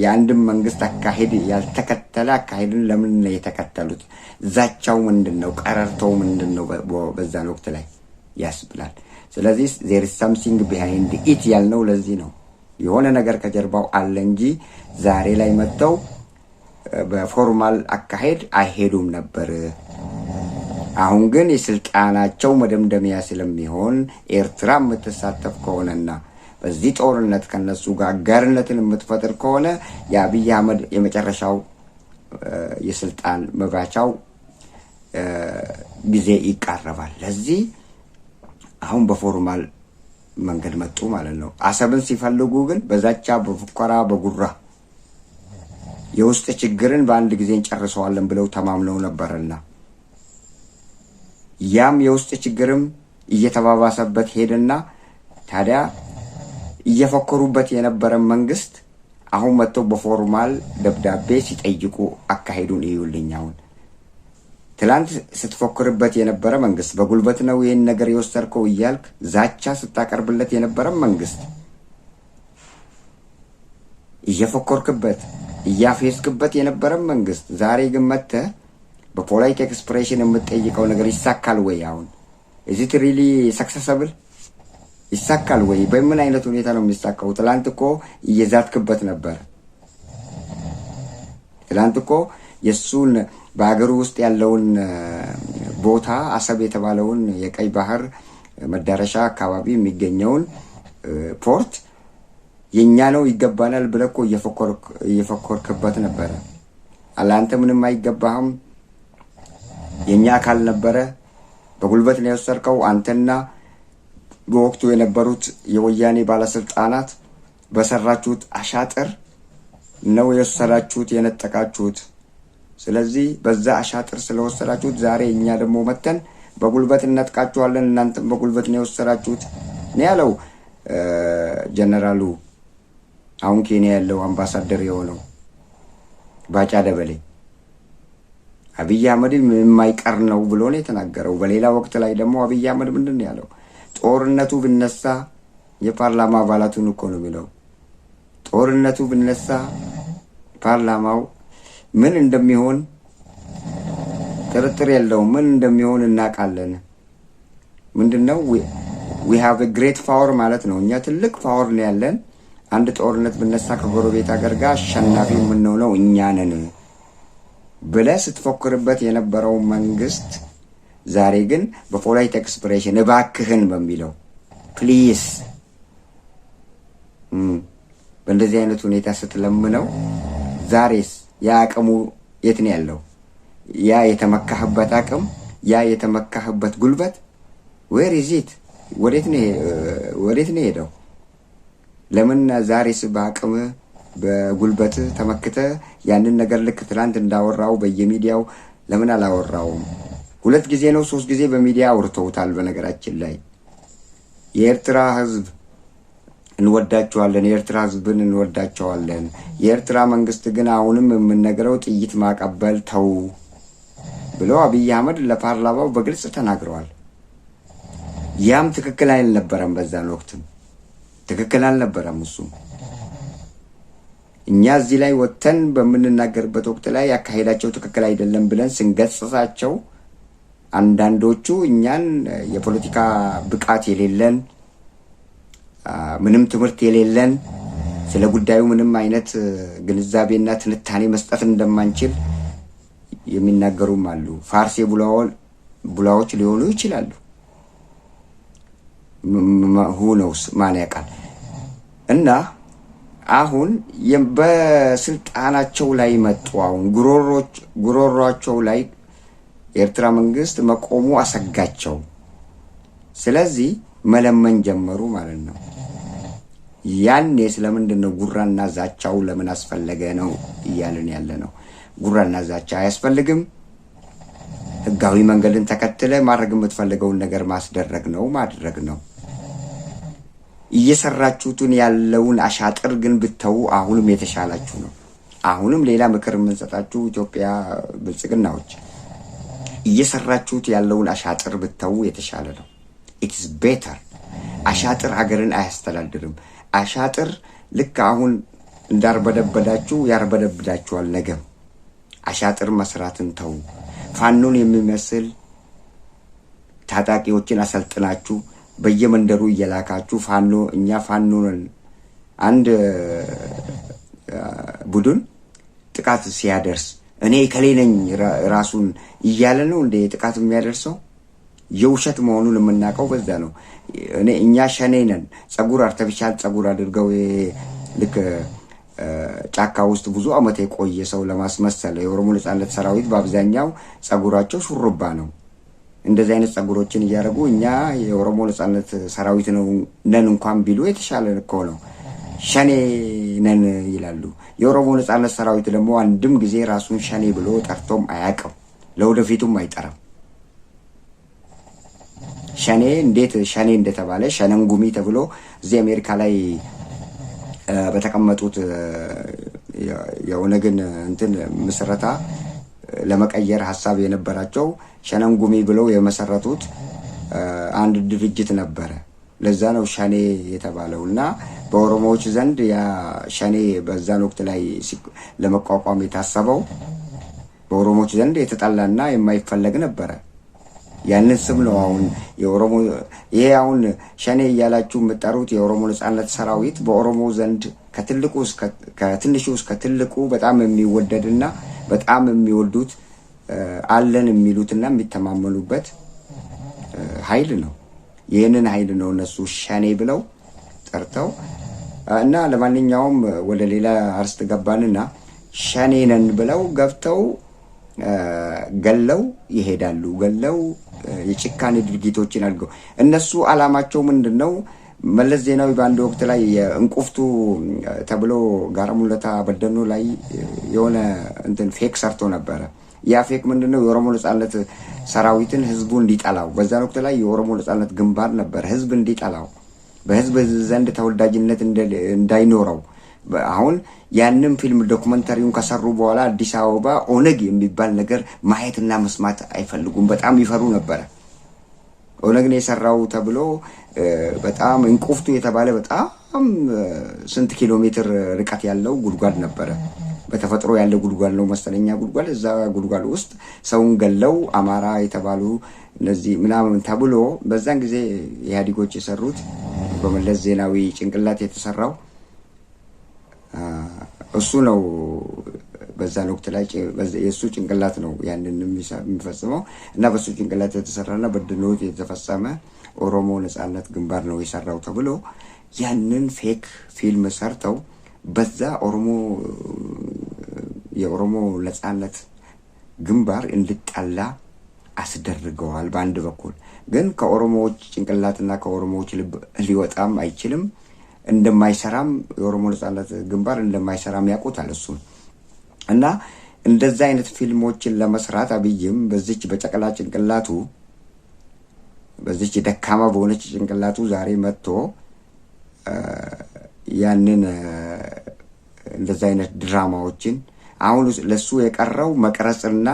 የአንድም መንግስት አካሄድ ያልተከተለ አካሄድን ለምን ነው የተከተሉት? ዛቻው ምንድነው? ቀረርተው ምንድነው? በዛን ወቅት ላይ ያስብላል። ስለዚህ there is something behind it ያልነው ለዚህ ነው። የሆነ ነገር ከጀርባው አለ እንጂ ዛሬ ላይ መጥተው በፎርማል አካሄድ አይሄዱም ነበር። አሁን ግን የስልጣናቸው መደምደሚያ ስለሚሆን ኤርትራ የምትሳተፍ ከሆነና በዚህ ጦርነት ከነሱ ጋር አጋርነትን የምትፈጥር ከሆነ የአብይ አህመድ የመጨረሻው የስልጣን መባቻው ጊዜ ይቃረባል። ለዚህ አሁን በፎርማል መንገድ መጡ ማለት ነው። አሰብን ሲፈልጉ ግን በዛቻ በፉከራ በጉራ የውስጥ ችግርን በአንድ ጊዜ እንጨርሰዋለን ብለው ተማምነው ነበርና ያም የውስጥ ችግርም እየተባባሰበት ሄደና ታዲያ እየፈከሩበት የነበረ መንግስት አሁን መጥተው በፎርማል ደብዳቤ ሲጠይቁ አካሄዱን ይዩልኝ። አሁን ትላንት ስትፎክርበት የነበረ መንግስት በጉልበት ነው ይሄን ነገር የወሰድከው እያልክ ዛቻ ስታቀርብለት የነበረ መንግስት እየፎከርክበት እያፌስክበት የነበረ መንግስት ዛሬ ግን መጥተህ በፖላይት ኤክስፕሬሽን የምትጠይቀው ነገር ይሳካል ወይ? አሁን is it really successful? ይሳካል ወይ? በምን አይነት ሁኔታ ነው የሚሳካው? ትላንት እኮ እየዛትክበት ነበር። ትላንት እኮ የሱን በአገሩ ውስጥ ያለውን ቦታ አሰብ የተባለውን የቀይ ባህር መዳረሻ አካባቢ የሚገኘውን ፖርት የኛ ነው ይገባናል ብለህ እኮ እየፈከርክበት ነበር። አላንተ ምንም አይገባህም፣ የኛ አካል ነበረ፣ በጉልበት ነው የወሰድከው። አንተና በወቅቱ የነበሩት የወያኔ ባለስልጣናት በሰራችሁት አሻጥር ነው የወሰዳችሁት የነጠቃችሁት። ስለዚህ በዛ አሻጥር ስለወሰዳችሁት ዛሬ እኛ ደግሞ መተን በጉልበት እንነጥቃችኋለን፣ እናንተም በጉልበት ነው የወሰዳችሁት ነው ያለው ጀነራሉ አሁን ኬንያ ያለው አምባሳደር የሆነው ባጫ ደበሌ። አብይ አህመድ የማይቀር ነው ብሎ ነው የተናገረው። በሌላ ወቅት ላይ ደግሞ አብይ አህመድ ምንድን ነው ያለው? ጦርነቱ ብነሳ የፓርላማ አባላቱን እኮ ነው የሚለው። ጦርነቱ ብነሳ ፓርላማው ምን እንደሚሆን ጥርጥር የለውም። ምን እንደሚሆን እናውቃለን። ምንድነው we have a great power ማለት ነው። እኛ ትልቅ ፓወር ነው ያለን። አንድ ጦርነት ብነሳ ከጎረቤት ሀገር ጋር አሸናፊ የምንሆነው እኛ ነን ብለህ ስትፎክርበት የነበረው መንግስት ዛሬ ግን በፖላይት ኤክስፕሬሽን እባክህን በሚለው ፕሊዝ በእንደዚህ አይነት ሁኔታ ስትለምነው ዛሬስ ያ አቅሙ የት ነው ያለው? ያ የተመካህበት አቅም፣ ያ የተመካህበት ጉልበት where is it? ወዴት ነው ሄደው? ለምን ዛሬስ በአቅም በጉልበት ተመክተ ያንን ነገር ልክ ትላንት እንዳወራው በየሚዲያው ለምን አላወራውም? 2 ጊዜ ነው 3 ጊዜ በሚዲያ አውርተውታል። በነገራችን ላይ የኤርትራ ህዝብ እንወዳቸዋለን፣ የኤርትራ ህዝብን እንወዳቸዋለን። የኤርትራ መንግስት ግን አሁንም የምንነግረው ጥይት ማቀበል ተው ብሎ አብይ አህመድ ለፓርላማው በግልጽ ተናግረዋል። ያም ትክክል አልነበረም። በዛን ወቅትም ትክክል አልነበረም። እሱ እኛ እዚህ ላይ ወጥተን በምንናገርበት ወቅት ላይ ያካሄዳቸው ትክክል አይደለም ብለን ስንገጽሳቸው አንዳንዶቹ እኛን የፖለቲካ ብቃት የሌለን ምንም ትምህርት የሌለን ስለ ጉዳዩ ምንም አይነት ግንዛቤና ትንታኔ መስጠት እንደማንችል የሚናገሩም አሉ። ፋርሴ ቡላዎች ሊሆኑ ይችላሉ። ሁነውስ ማን ያውቃል? እና አሁን በስልጣናቸው ላይ መጡ። አሁን ጉሮሯቸው ላይ የኤርትራ መንግስት መቆሙ አሰጋቸው። ስለዚህ መለመን ጀመሩ ማለት ነው። ያኔ ስለምንድን ነው ጉራና ዛቻው ለምን አስፈለገ ነው እያልን ያለ ነው። ጉራና ዛቻ አያስፈልግም። ህጋዊ መንገድን ተከትለ ማድረግ የምትፈልገውን ነገር ማስደረግ ነው ማድረግ ነው። እየሰራችሁትን ያለውን አሻጥር ግን ብተው አሁንም የተሻላችሁ ነው። አሁንም ሌላ ምክር የምንሰጣችሁ ኢትዮጵያ ብልጽግናዎች እየሰራችሁት ያለውን አሻጥር ብተው የተሻለ ነው። ኢትስ ቤተር። አሻጥር ሀገርን አያስተዳድርም። አሻጥር ልክ አሁን እንዳርበደበዳችሁ ያርበደብዳችኋል ነገም። አሻጥር መስራትን ተው። ፋኖን የሚመስል ታጣቂዎችን አሰልጥናችሁ በየመንደሩ እየላካችሁ ፋኖ እኛ ፋኖን አንድ ቡድን ጥቃት ሲያደርስ እኔ ከሌ ነኝ ራሱን እያለ ነው እንደ ጥቃት የሚያደርሰው። የውሸት መሆኑን የምናውቀው በዛ ነው። እኛ ሸኔ ነን። ጸጉር አርቲፊሻል ጸጉር አድርገው ልክ ጫካ ውስጥ ብዙ አመት የቆየ ሰው ለማስመሰል የኦሮሞ ነጻነት ሰራዊት በአብዛኛው ጸጉራቸው ሹሩባ ነው። እንደዚህ አይነት ጸጉሮችን እያደረጉ እኛ የኦሮሞ ነጻነት ሰራዊት ነን እንኳን ቢሉ የተሻለ እኮ ነው። ሸኔ ነን ይላሉ። የኦሮሞ ነጻነት ሰራዊት ደግሞ አንድም ጊዜ ራሱን ሸኔ ብሎ ጠርቶም አያውቅም። ለወደፊቱም አይጠራም። ሸኔ እንዴት ሸኔ እንደተባለ ሸነንጉሚ ተብሎ እዚህ አሜሪካ ላይ በተቀመጡት የኦነግን እንትን ምስረታ ለመቀየር ሐሳብ የነበራቸው ሸነንጉሚ ብለው የመሰረቱት አንድ ድርጅት ነበረ። ለዛ ነው ሸኔ የተባለውና በኦሮሞዎች ዘንድ ያ ሸኔ በዛን ወቅት ላይ ለመቋቋም የታሰበው በኦሮሞዎች ዘንድ የተጣላና የማይፈለግ ነበረ። ያንን ስም ነው አሁን የኦሮሞ ይሄ አሁን ሸኔ እያላችሁ የምትጠሩት የኦሮሞ ነጻነት ሰራዊት በኦሮሞ ዘንድ ከትንሹ እስከ ትልቁ በጣም የሚወደድና በጣም የሚወዱት አለን የሚሉትና የሚተማመኑበት ኃይል ነው። ይህንን ኃይል ነው እነሱ ሸኔ ብለው ጠርተው እና ለማንኛውም ወደ ሌላ አርስት ገባንና ሸኔ ነን ብለው ገብተው ገለው ይሄዳሉ። ገለው የጭካኔ ድርጊቶችን አድርገው እነሱ አላማቸው ምንድነው? መለስ ዜናዊ በአንድ ወቅት ላይ እንቁፍቱ ተብሎ ጋራ ሙለታ በደኖ ላይ የሆነ እንትን ፌክ ሰርቶ ነበረ። ያ ፌክ ምንድነው? የኦሮሞ ነጻነት ሰራዊትን ህዝቡ እንዲጠላው፣ በዛን ወቅት ላይ የኦሮሞ ነጻነት ግንባር ነበር፣ ህዝብ እንዲጠላው፣ በህዝብ ዘንድ ተወዳጅነት እንዳይኖረው። አሁን ያንን ፊልም ዶክመንተሪውን ከሰሩ በኋላ አዲስ አበባ ኦነግ የሚባል ነገር ማየትና መስማት አይፈልጉም። በጣም ይፈሩ ነበረ። ኦነግ ነው የሰራው ተብሎ በጣም እንቁፍቱ የተባለ በጣም ስንት ኪሎ ሜትር ርቀት ያለው ጉድጓድ ነበረ። በተፈጥሮ ያለ ጉድጓድ ነው መሰለኛ ጉድጓድ። እዛ ጉድጓድ ውስጥ ሰውን ገለው አማራ የተባሉ እነዚህ ምናምን ተብሎ በዛን ጊዜ ኢህአዴጎች የሰሩት በመለስ ዜናዊ ጭንቅላት የተሰራው እሱ ነው። በዛን ወቅት ላይ የእሱ ጭንቅላት ነው ያንን የሚፈጽመው እና በሱ ጭንቅላት የተሰራና በድኖት የተፈጸመ ኦሮሞ ነጻነት ግንባር ነው የሰራው ተብሎ ያንን ፌክ ፊልም ሰርተው በዛ የኦሮሞ ነጻነት ግንባር እንድጠላ አስደርገዋል። በአንድ በኩል ግን ከኦሮሞዎች ጭንቅላትና ከኦሮሞዎች ልብ ሊወጣም አይችልም። እንደማይሰራም የኦሮሞ ነጻነት ግንባር እንደማይሰራም ያውቁታል እሱን እና እንደዛ አይነት ፊልሞችን ለመስራት አብይም በዚች በጨቅላ ጭንቅላቱ በዚች ደካማ በሆነች ጭንቅላቱ ዛሬ መጥቶ ያንን እንደዛ አይነት ድራማዎችን አሁን ለሱ የቀረው መቅረጽና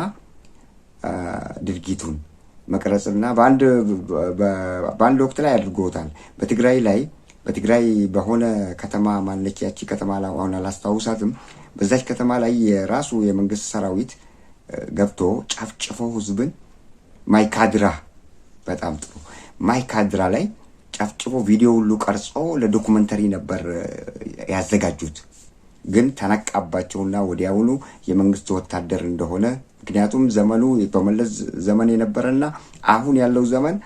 ድርጊቱን መቅረጽና በአንድ ወቅት ላይ አድርጎታል። በትግራይ በሆነ ከተማ ማለች ያቺ ከተማ ላይ አሁን አላስታውሳትም። በዛች ከተማ ላይ የራሱ የመንግስት ሰራዊት ገብቶ ጨፍጭፎ ህዝብን ማይካድራ፣ በጣም ጥሩ ማይካድራ ላይ ጨፍጭፎ ቪዲዮ ሁሉ ቀርጾ ለዶኩመንተሪ ነበር ያዘጋጁት። ግን ተነቃባቸውና ወዲያውኑ የመንግስት ወታደር እንደሆነ፣ ምክንያቱም ዘመኑ በመለስ ዘመን የነበረና አሁን ያለው ዘመን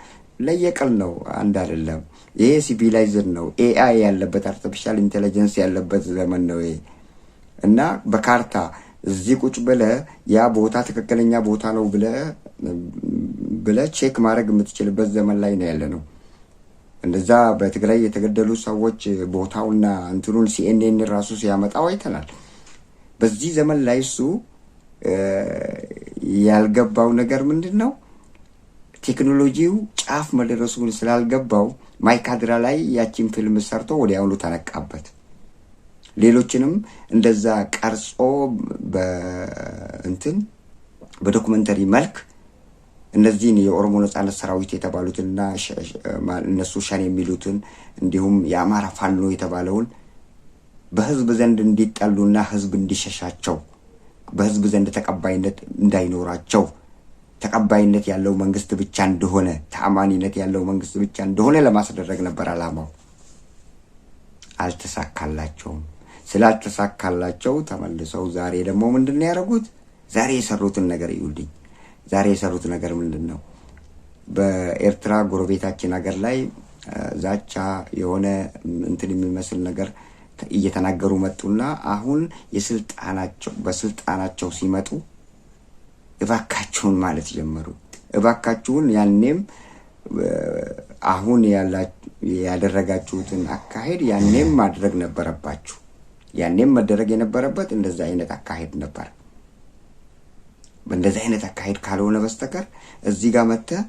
ለየቅል ነው፣ አንድ አይደለም። ይሄ ሲቪላይዝድ ነው፣ ኤአይ ያለበት አርቲፊሻል ኢንቴሊጀንስ ያለበት ዘመን ነው ይሄ። እና በካርታ እዚህ ቁጭ ብለህ ያ ቦታ ትክክለኛ ቦታ ነው ብለህ ቼክ ማድረግ የምትችልበት ዘመን ላይ ነው ያለ ነው። እንደዛ በትግራይ የተገደሉ ሰዎች ቦታውና እንትኑን ሲኤንኤን ራሱ ሲያመጣው አይተናል። በዚህ ዘመን ላይ እሱ ያልገባው ነገር ምንድን ነው? ቴክኖሎጂው ጫፍ መድረሱን ስላልገባው ማይካድራ ላይ ያቺን ፊልም ሰርቶ ወዲያውኑ ተነቃበት። ሌሎችንም እንደዛ ቀርጾ በዶኩመንተሪ መልክ እነዚህን የኦሮሞ ነጻነት ሰራዊት የተባሉትንና እነሱ ሸኔ የሚሉትን እንዲሁም የአማራ ፋኖ የተባለውን በህዝብ ዘንድ እንዲጠሉና ህዝብ እንዲሸሻቸው፣ በህዝብ ዘንድ ተቀባይነት እንዳይኖራቸው፣ ተቀባይነት ያለው መንግስት ብቻ እንደሆነ፣ ተአማኒነት ያለው መንግስት ብቻ እንደሆነ ለማስደረግ ነበር አላማው። አልተሳካላቸውም። ስላልተሳካላቸው ተመልሰው ዛሬ ደግሞ ምንድን ነው ያደረጉት? ዛሬ የሰሩትን ነገር ይውልኝ። ዛሬ የሰሩት ነገር ምንድን ነው? በኤርትራ ጎረቤታችን ሀገር ላይ ዛቻ የሆነ እንትን የሚመስል ነገር እየተናገሩ መጡና አሁን በስልጣናቸው ሲመጡ እባካችሁን ማለት ጀመሩ። እባካችሁን ያኔም አሁን ያደረጋችሁትን አካሄድ ያኔም ማድረግ ነበረባችሁ። ያኔም መደረግ የነበረበት እንደዛ አይነት አካሄድ ነበር። በእንደዚህ አይነት አካሄድ ካልሆነ በስተቀር እዚህ ጋር መጥተህ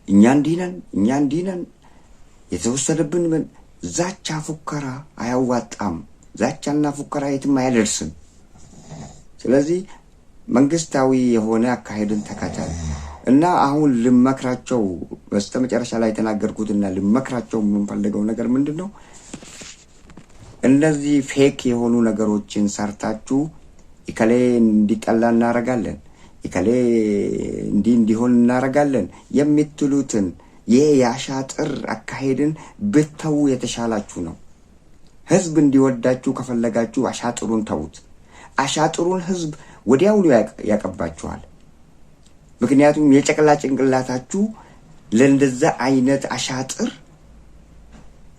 እኛ እንዲህ ነን የተወሰደብን ዛቻ ፉከራ አያዋጣም። ዛቻና ፉከራ የትም አያደርስም። ስለዚህ መንግስታዊ የሆነ አካሄድን ተከተል እና አሁን ልመክራቸው በስተመጨረሻ ላይ የተናገርኩትና ልመክራቸው የምንፈልገው ነገር ምንድን ነው? እነዚህ ፌክ የሆኑ ነገሮችን ሰርታችሁ ኢከሌ እንዲጠላ እናረጋለን፣ ኢከሌ እንዲሆን እናረጋለን የምትሉትን የአሻጥር አካሄድን ብተው የተሻላችሁ ነው። ህዝብ እንዲወዳችሁ ከፈለጋችሁ አሻጥሩን ተውት። አሻጥሩን ህዝብ ወዲያውኑ ያቀባችኋል። ምክንያቱም የጨቅላ ጭንቅላታችሁ ለእንደዛ አይነት አሻጥር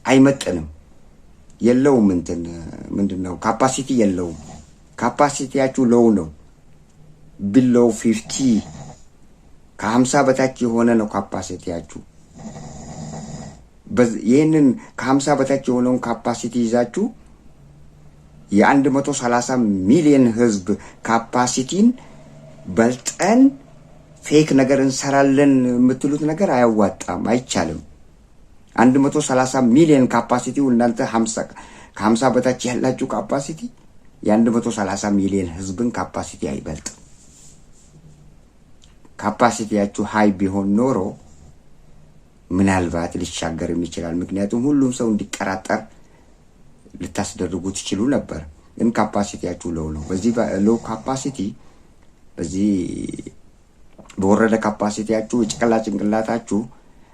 አይመጥንም። የለውም ምንድነው ካፓሲቲ የለውም። ካፓሲቲያችሁ ሎው ነው። ቢሎው 50 ከ50 በታች የሆነ ነው ካፓሲቲያችሁ። ይህንን ከ50 በታች የሆነውን ካፓሲቲ ይዛችሁ የ130 ሚሊዮን ህዝብ ካፓሲቲን በልጠን ፌክ ነገር እንሰራለን የምትሉት ነገር አያዋጣም፣ አይቻልም። 130 ሚሊዮን ካፓሲቲው እናንተ ከ50 በታች ያላችሁ ካፓሲቲ የ130 ሚሊዮን ህዝብን ካፓሲቲ አይበልጥም። ካፓሲቲያችሁ ሃይ ቢሆን ኖሮ ምናልባት ሊሻገርም ይችላል። ምክንያቱም ሁሉም ሰው እንዲቀራጠር ልታስደርጉ ትችሉ ነበር። ግን ካፓሲቲያችሁ ሎው ነው። በዚህ ሎው ካፓሲቲ፣ በዚህ በወረደ ካፓሲቲያችሁ ጭንቅላታችሁ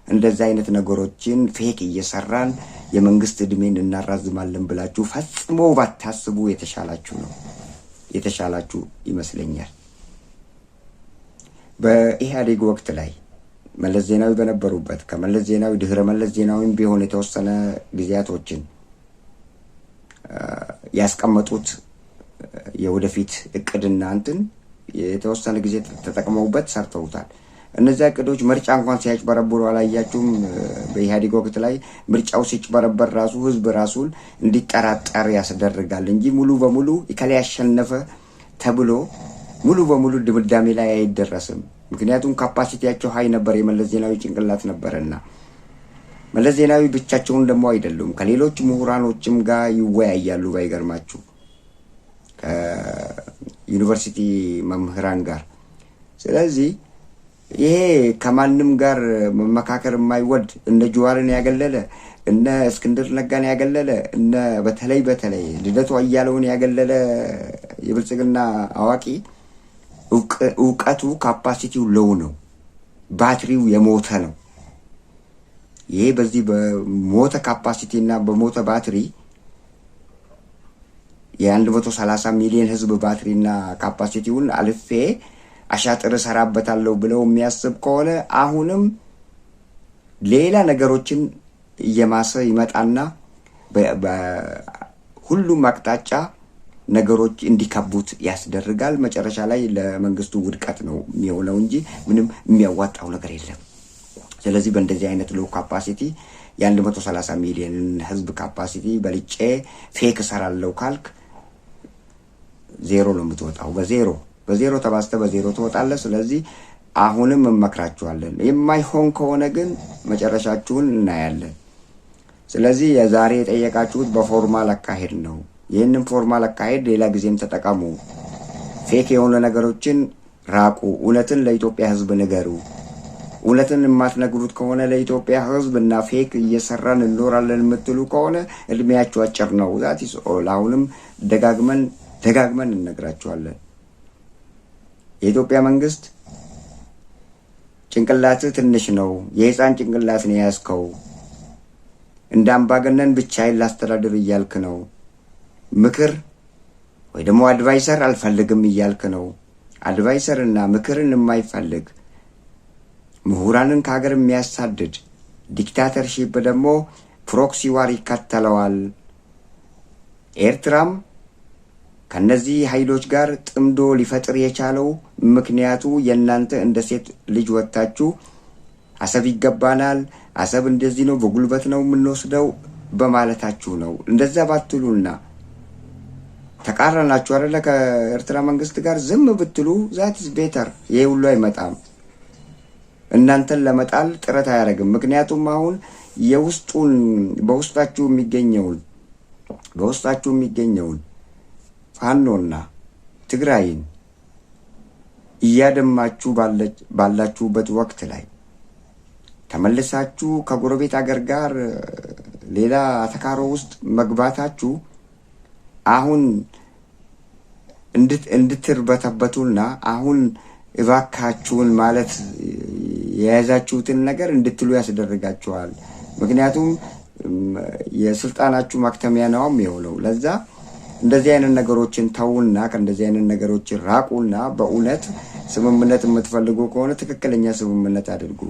እንደዛ አይነት ነገሮችን ፌክ እየሰራን የመንግስት እድሜን እናራዝማለን ብላችሁ ፈጽሞ ባታስቡ የተሻላችሁ ነው። የተሻላችሁ ይመስለኛል። በኢህአዴግ ወቅት ላይ መለስ ዜናዊ በነበሩበት ከመለስ ዜናዊ ድህረ መለስ ዜናዊም ቢሆን የተወሰነ ጊዜያቶችን ያስቀመጡት የወደፊት እቅድና የተወሰነ ጊዜ ተጠቅመውበት ሰርተውታል። እነዚያ እቅዶች ምርጫ እንኳን ሲያጭበረብሩ አላያችሁም? በኢህአዴግ ወቅት ላይ ምርጫው ሲጭበረበር ራሱ ህዝብ ራሱን እንዲጠራጠር ያስደርጋል እንጂ ሙሉ በሙሉ ኢከሌ ያሸነፈ ተብሎ ሙሉ በሙሉ ድምዳሜ ላይ አይደረስም። ምክንያቱም ካፓሲቲያቸው ሀይ ነበር። የመለስ ዜናዊ ጭንቅላት ነበርና መለስ ዜናዊ ብቻቸውን ደግሞ አይደሉም፣ ከሌሎች ምሁራኖችም ጋር ይወያያሉ። ባይገርማችሁ ከዩኒቨርሲቲ መምህራን ጋር። ስለዚህ ይሄ ከማንም ጋር መመካከር የማይወድ እነ ጀዋርን ያገለለ እነ እስክንድር ነጋን ያገለለ እነ በተለይ ልደቱ አያሌውን ያገለለ የብልጽግና አዋቂ እውቀቱ ካፓሲቲው ሎው ነው። ባትሪው የሞተ ነው። ይሄ በዚህ በሞተ ካፓሲቲ እና በሞተ ባትሪ የ130 ሚሊዮን ህዝብ ባትሪና ካፓሲቲውን አልፌ አሻጥር ሰራበታለሁ ብለው የሚያስብ ከሆነ አሁንም ሌላ ነገሮችን እየማሰ ይመጣና በሁሉም አቅጣጫ ነገሮች እንዲከቡት ያስደርጋል። መጨረሻ ላይ ለመንግስቱ ውድቀት ነው የሚሆነው እንጂ ምንም የሚያዋጣው ነገር የለም። ስለዚህ በእንደዚህ አይነት ሎ ካፓሲቲ የ130 ሚሊዮን ህዝብ ካፓሲቲ በልጬ ፌክ እሰራለሁ ካልክ ዜሮ ነው የምትወጣው። በዜሮ ተባዝተ በዜሮ ትወጣለህ። ስለዚህ አሁንም እንመክራችኋለን። የማይሆን ከሆነ ግን መጨረሻችሁን እናያለን። ስለዚህ የዛሬ የጠየቃችሁት በፎርማል አካሄድ ነው። ይህንን ፎርማል አካሄድ ሌላ ጊዜም ተጠቀሙ። ፌክ የሆነ ነገሮችን ራቁ። እውነትን ለኢትዮጵያ ህዝብ ንገሩ። እውነትን የማትነግሩት ከሆነ ለኢትዮጵያ ህዝብ እና ፌክ እየሰራን እንኖራለን የምትሉ ከሆነ እድሜያችሁ አጭር ነው። ዛት ኢዝ ኦል። አሁንም ደጋግመን እንነግራችኋለን። የኢትዮጵያ መንግስት ጭንቅላትህ ትንሽ ነው። የህፃን ጭንቅላት ነው የያዝከው። እንደ አምባገነን ብቻዬን ላስተዳድር እያልክ ነው። ምክር ወይ ደግሞ አድቫይሰር አልፈልግም እያልክ ነው። አድቫይሰር እና ምክርን የማይፈልግ ምሁራንን ከሀገር የሚያሳድድ ዲክታተርሺፕ ደግሞ ፕሮክሲ ዋር ይከተለዋል። ኤርትራም ከነዚህ ኃይሎች ጋር ጥምዶ ሊፈጥር የቻለው ምክንያቱ የእናንተ እንደ ሴት ልጅ ወጣችሁ አሰብ ይገባናል፣ አሰብ እንደዚህ ነው፣ በጉልበት ነው የምንወስደው በማለታችሁ ነው። እንደዛ ባትሉና ተቃረናችሁ አይደለ ከኤርትራ መንግስት ጋር ዝም ብትሉ ዛት ኢዝ ቤተር። ይሄ ሁሉ አይመጣም። እናንተን ለመጣል ጥረት አያደርግም። ምክንያቱም አሁን በውስጣችሁ የሚገኘውን ፋኖና ትግራይን እያደማችሁ ባላችሁበት ወቅት ላይ ተመልሳችሁ ከጎረቤት አገር ጋር ሌላ ተካሮ ውስጥ መግባታችሁ አሁን እንድትርበተበቱና አሁን እባካችሁን ማለት የያዛችሁትን ነገር እንድትሉ ያስደርጋችኋል። ምክንያቱም የስልጣናችሁ ማክተሚያ ነው የሚሆነው። ለዛ እንደዚህ አይነት ነገሮችን ተውና ከእንደዚህ አይነት ነገሮችን ራቁና በእውነት ስምምነት የምትፈልጉ ከሆነ ትክክለኛ ስምምነት አድርጉ።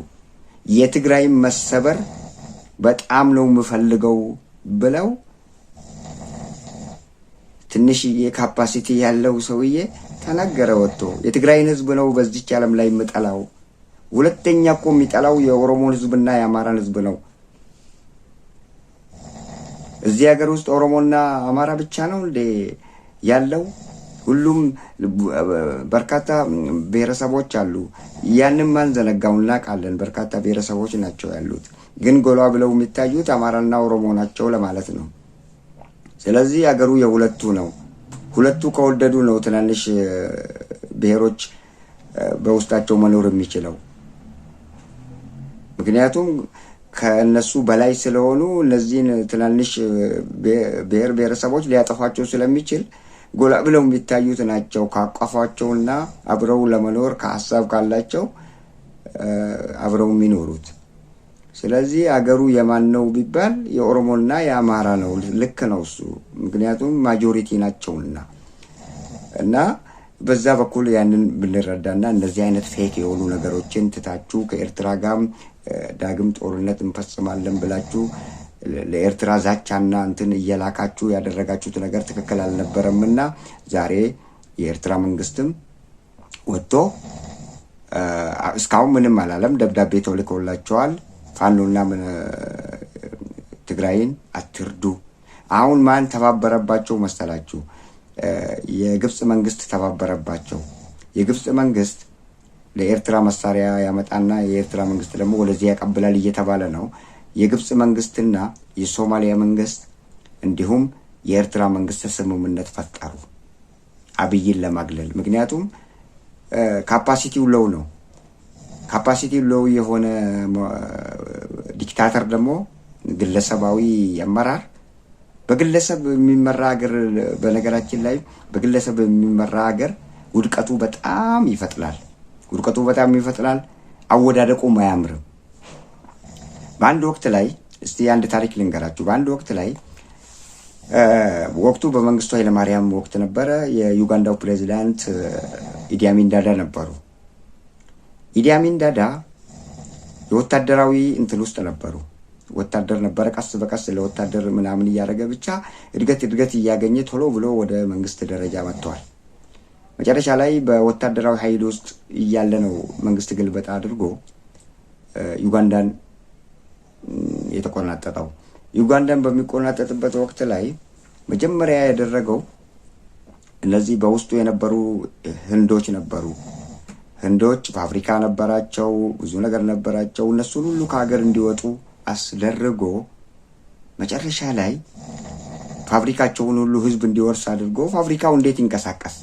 የትግራይ መሰበር በጣም ነው የምፈልገው ብለው ትንሽዬ ካፓሲቲ ያለው ሰውዬ ተናገረ ወጥቶ። የትግራይን ህዝብ ነው በዚች ዓለም ላይ የምጠላው። ሁለተኛ እኮ የሚጠላው የኦሮሞን ህዝብና የአማራን ህዝብ ነው። እዚህ ሀገር ውስጥ ኦሮሞና አማራ ብቻ ነው እንዴ ያለው? ሁሉም በርካታ ብሔረሰቦች አሉ። ያንን ማን ዘነጋው? እናውቃለን። በርካታ ብሔረሰቦች ናቸው ያሉት። ግን ጎላ ብለው የሚታዩት አማራና ኦሮሞ ናቸው ለማለት ነው። ስለዚህ ሀገሩ የሁለቱ ነው። ሁለቱ ከወደዱ ነው ትናንሽ ብሔሮች በውስጣቸው መኖር የሚችለው። ምክንያቱም ከነሱ በላይ ስለሆኑ እነዚህን ትናንሽ ብሔረሰቦች ሊያጠፏቸው ስለሚችል ጎላ ብለው የሚታዩት ናቸው ካቋፏቸውና አብረው ለመኖር ከሀሳብ ካላቸው አብረው የሚኖሩት። ስለዚህ አገሩ የማን ነው ቢባል የኦሮሞና የአማራ ነው። ልክ ነው እሱ፣ ምክንያቱም ማጆሪቲ ናቸውና። እና በዛ በኩል ያንን ብንረዳና እንደዚህ አይነት ፌክ የሆኑ ነገሮችን ትታችሁ ከኤርትራ ጋር ዳግም ጦርነት እንፈጽማለን ብላችሁ ለኤርትራ ዛቻና እንትን እየላካችሁ ያደረጋችሁት ነገር ትክክል አልነበረምና ዛሬ የኤርትራ መንግስትም ወጥቶ እስካሁን ምንም አላለም። ደብዳቤ ተልኮላቸዋል። ፋኖና ትግራይን አትርዱ። አሁን ማን ተባበረባቸው መሰላችሁ? የግብጽ መንግስት ተባበረባቸው። የግብጽ መንግስት ለኤርትራ መሳሪያ ያመጣና የኤርትራ መንግስት ደግሞ ወደዚህ ያቀብላል እየተባለ ነው። የግብጽ መንግስትና የሶማሊያ መንግስት እንዲሁም የኤርትራ መንግስት ስምምነት ፈጠሩ አብይን ለማግለል። ምክንያቱም ካፓሲቲው ሎው ነው። ካፓሲቲ ሎው የሆነ ዲክታተር ደግሞ ግለሰባዊ አመራር በግለሰብ የሚመራ ሀገር በነገራችን ላይ በግለሰብ የሚመራ ሀገር ውድቀቱ በጣም ይፈጥናል። አወዳደቁም አያምርም። በአንድ ወቅት ላይ እስቲ አንድ ታሪክ ልንገራችሁ። በአንድ ወቅት ላይ ወቅቱ በመንግስቱ ኃይለማርያም ወቅት ነበረ። የዩጋንዳው ፕሬዚዳንት ኢዲ አሚን ዳዳ ነበሩ። ኢዲ አሚን ዳዳ የወታደራዊ እንትን ውስጥ ነበሩ። ወታደር ነበረ። ቀስ በቀስ ለወታደር ምናምን እያደረገ ብቻ እድገት እያገኘ ቶሎ ብሎ ወደ መንግስት ደረጃ መጥተዋል። መጨረሻ ላይ በወታደራዊ ኃይል ውስጥ እያለ ነው መንግስት ግልበጣ አድርጎ ዩጋንዳን የተቆናጠጠው። ዩጋንዳን በሚቆናጠጥበት ወቅት ላይ መጀመሪያ ያደረገው እነዚህ በውስጡ የነበሩ ህንዶች ነበሩ። ህንዶች ፋብሪካ ነበራቸው፣ ብዙ ነገር ነበራቸው። እነሱን ሁሉ ከሀገር እንዲወጡ አስደርጎ መጨረሻ ላይ ፋብሪካቸውን ሁሉ ህዝብ እንዲወርስ አድርጎ ፋብሪካው እንዴት ይንቀሳቀስ?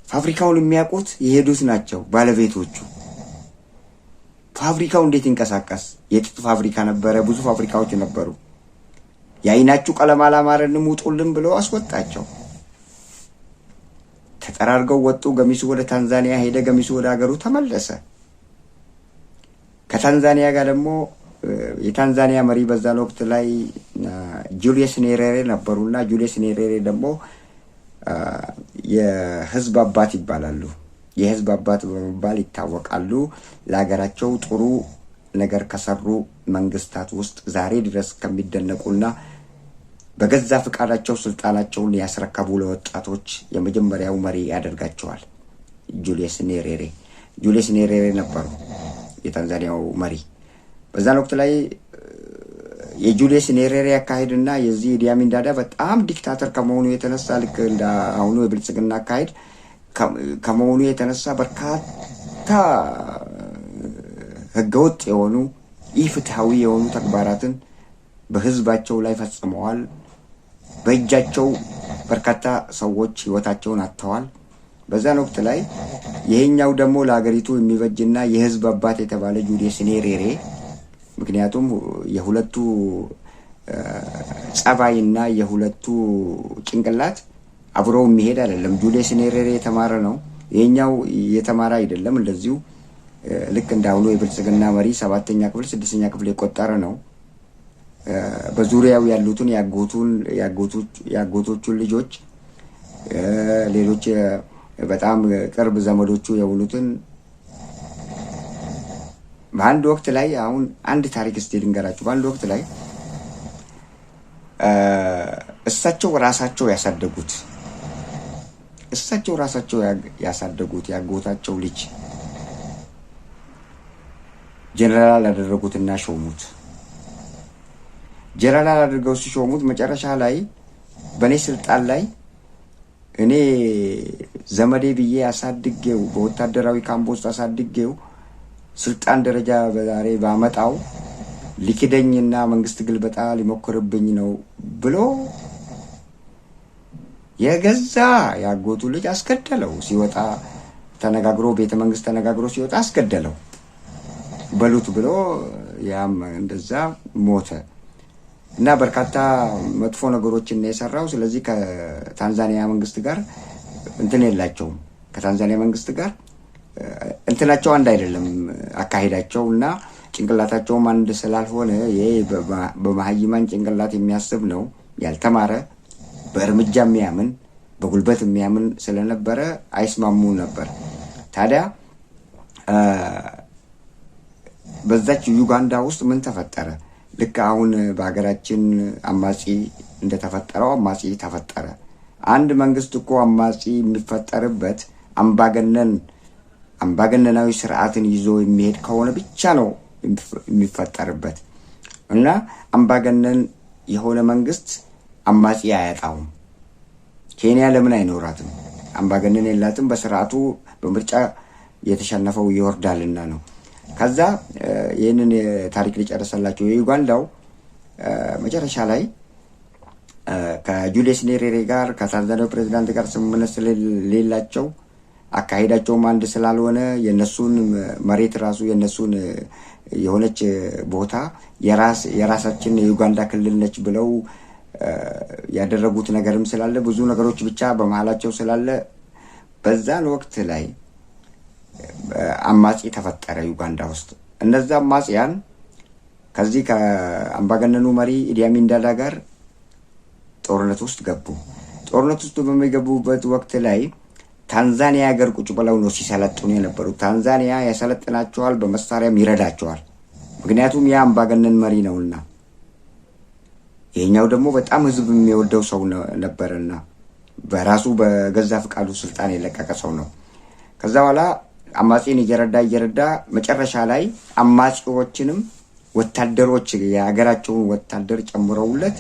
ፋብሪካውን የሚያውቁት የሄዱት ናቸው ባለቤቶቹ። ፋብሪካው እንዴት ይንቀሳቀስ? የጥጥ ፋብሪካ ነበረ፣ ብዙ ፋብሪካዎች ነበሩ። የአይናችሁ ቀለም አላማረንም ውጡልን ብሎ አስወጣቸው። ተጠራርገው ወጡ። ገሚሱ ወደ ታንዛኒያ ሄደ፣ ገሚሱ ወደ ሀገሩ ተመለሰ። ከታንዛኒያ ጋር ደግሞ የታንዛኒያ መሪ በዛን ወቅት ላይ ጁሊየስ ኔሬሬ ነበሩና ጁሊየስ ኔሬሬ ደግሞ የህዝብ አባት ይባላሉ። የህዝብ አባት በመባል ይታወቃሉ። ለሀገራቸው ጥሩ ነገር ከሰሩ መንግስታት ውስጥ ዛሬ ድረስ ከሚደነቁና በገዛ ፍቃዳቸው ስልጣናቸውን ያስረከቡ ለወጣቶች የመጀመሪያው መሪ ያደርጋቸዋል። ጁሊየስ ኔሬሬ ነበሩ የታንዛኒያው መሪ። በዛን ወቅት ላይ የጁሊየስ ኔሬሬ አካሄድና የዚህ ኢዲ አሚን ዳዳ በጣም ዲክታተር ከመሆኑ የተነሳ ልክ እንደ አሁኑ የብልጽግና አካሄድ ከመሆኑ የተነሳ በርካታ ህገወጥ የሆኑ ኢፍትሃዊ የሆኑ ተግባራትን በህዝባቸው ላይ ፈጽመዋል። በእጃቸው በርካታ ሰዎች ህይወታቸውን አጥተዋል። በዛን ወቅት ላይ ይሄኛው ደግሞ ለሀገሪቱ የሚበጅና የህዝብ አባት የተባለ ጁሊየስ ኔሬሬ፣ ምክንያቱም የሁለቱ ጸባይና የሁለቱ ጭንቅላት አብረው የሚሄድ አይደለም። ጁሊየስ ኔሬሬ የተማረ ነው፣ ይሄኛው የተማረ አይደለም። እንደዚሁ ልክ እንዳሁኑ የብልጽግና መሪ 7ኛ ክፍል 6ኛ ክፍል የቆጠረ ነው። በዙሪያው ያሉትን ያጎቶቹን ልጆች ሌሎች በጣም ቅርብ ዘመዶቹ የሆኑትን በአንድ ወቅት ላይ አሁን አንድ ታሪክ እስቲ ልንገራችሁ። በአንድ ወቅት ላይ እሳቸው ራሳቸው ያሳደጉት ያጎታቸው ልጅ ጀነራል አደረጉትና ሾሙት። ጀነራል አድርገው ሲሾሙት መጨረሻ ላይ በእኔ ስልጣን ላይ እኔ ዘመዴ ብዬ አሳድጌው በወታደራዊ ካምፕ ውስጥ አሳድጌው ስልጣን ደረጃ በዛሬ ባመጣው ሊክደኝና መንግስት ግልበጣ ሊሞክርብኝ ነው ብሎ የገዛ ያጎቱ ልጅ አስገደለው። ሲወጣ ተነጋግሮ ቤተ መንግስት ተነጋግሮ ሲወጣ አስገደለው። በሉት ብሎ ያም እንደዛ ሞተ እና በርካታ መጥፎ ነገሮችን ነው የሰራው። ስለዚህ ከታንዛኒያ መንግስት ጋር እንትን የላቸውም። ከታንዛኒያ መንግስት ጋር እንትናቸው አንድ አይደለም፣ አካሄዳቸው እና ጭንቅላታቸውም አንድ ስላልሆነ ይሄ በመሀይማን ጭንቅላት የሚያስብ ነው ያልተማረ፣ በእርምጃ የሚያምን በጉልበት የሚያምን ስለነበረ አይስማሙ ነበር። ታዲያ በዛች ዩጋንዳ ውስጥ ምን ተፈጠረ? ልክ አሁን በሀገራችን አማጺ እንደተፈጠረው አማጺ ተፈጠረ። አንድ መንግስት እኮ አማጺ የሚፈጠርበት አምባገነናዊ ስርዓትን ይዞ የሚሄድ ከሆነ ብቻ ነው የሚፈጠርበት እና አምባገነን የሆነ መንግስት አማጺ አያጣውም። ኬንያ ለምን አይኖራትም? አምባገነን የላትም። በስርዓቱ በምርጫ የተሸነፈው ይወርዳልና ነው። ከዛ ይህንን ታሪክ ሊጨርሰላቸው የዩጋንዳው መጨረሻ ላይ ከጁሊየስ ኔሬሬ ጋር ከታንዛኒያው ፕሬዚዳንት ጋር ስምምነት ስለሌላቸው አካሄዳቸውም አንድ ስላልሆነ የነሱን መሬት ራሱ የነሱን የሆነች ቦታ የራሳችን የዩጋንዳ ክልል ነች ብለው ያደረጉት ነገርም ስላለ ብዙ ነገሮች ብቻ በመሃላቸው ስላለ በዛን ወቅት ላይ አማጺ ተፈጠረ ዩጋንዳ ውስጥ። እነዛ አማጺያን ከዚህ ከአምባገነኑ መሪ ኢዲ አሚን ዳዳ ጋር ጦርነት ውስጥ ገቡ። ጦርነት ውስጥ በሚገቡበት ወቅት ላይ ታንዛኒያ ሀገር ቁጭ ብለው ነው ሲሰለጥኑ የነበሩት። ታንዛኒያ ያሰለጥናቸዋል፣ በመሳሪያም ይረዳቸዋል። ምክንያቱም ያ አምባገነን መሪ ነውና፣ ይሄኛው ደግሞ በጣም ህዝብ የሚወደው ሰው ነበርና በራሱ በገዛ ፍቃዱ ስልጣን የለቀቀ ሰው ነው። ከዛ በኋላ አማጺን እየረዳ መጨረሻ ላይ አማጺዎችንም ወታደሮች የሀገራቸውን ወታደር ጨምረውለት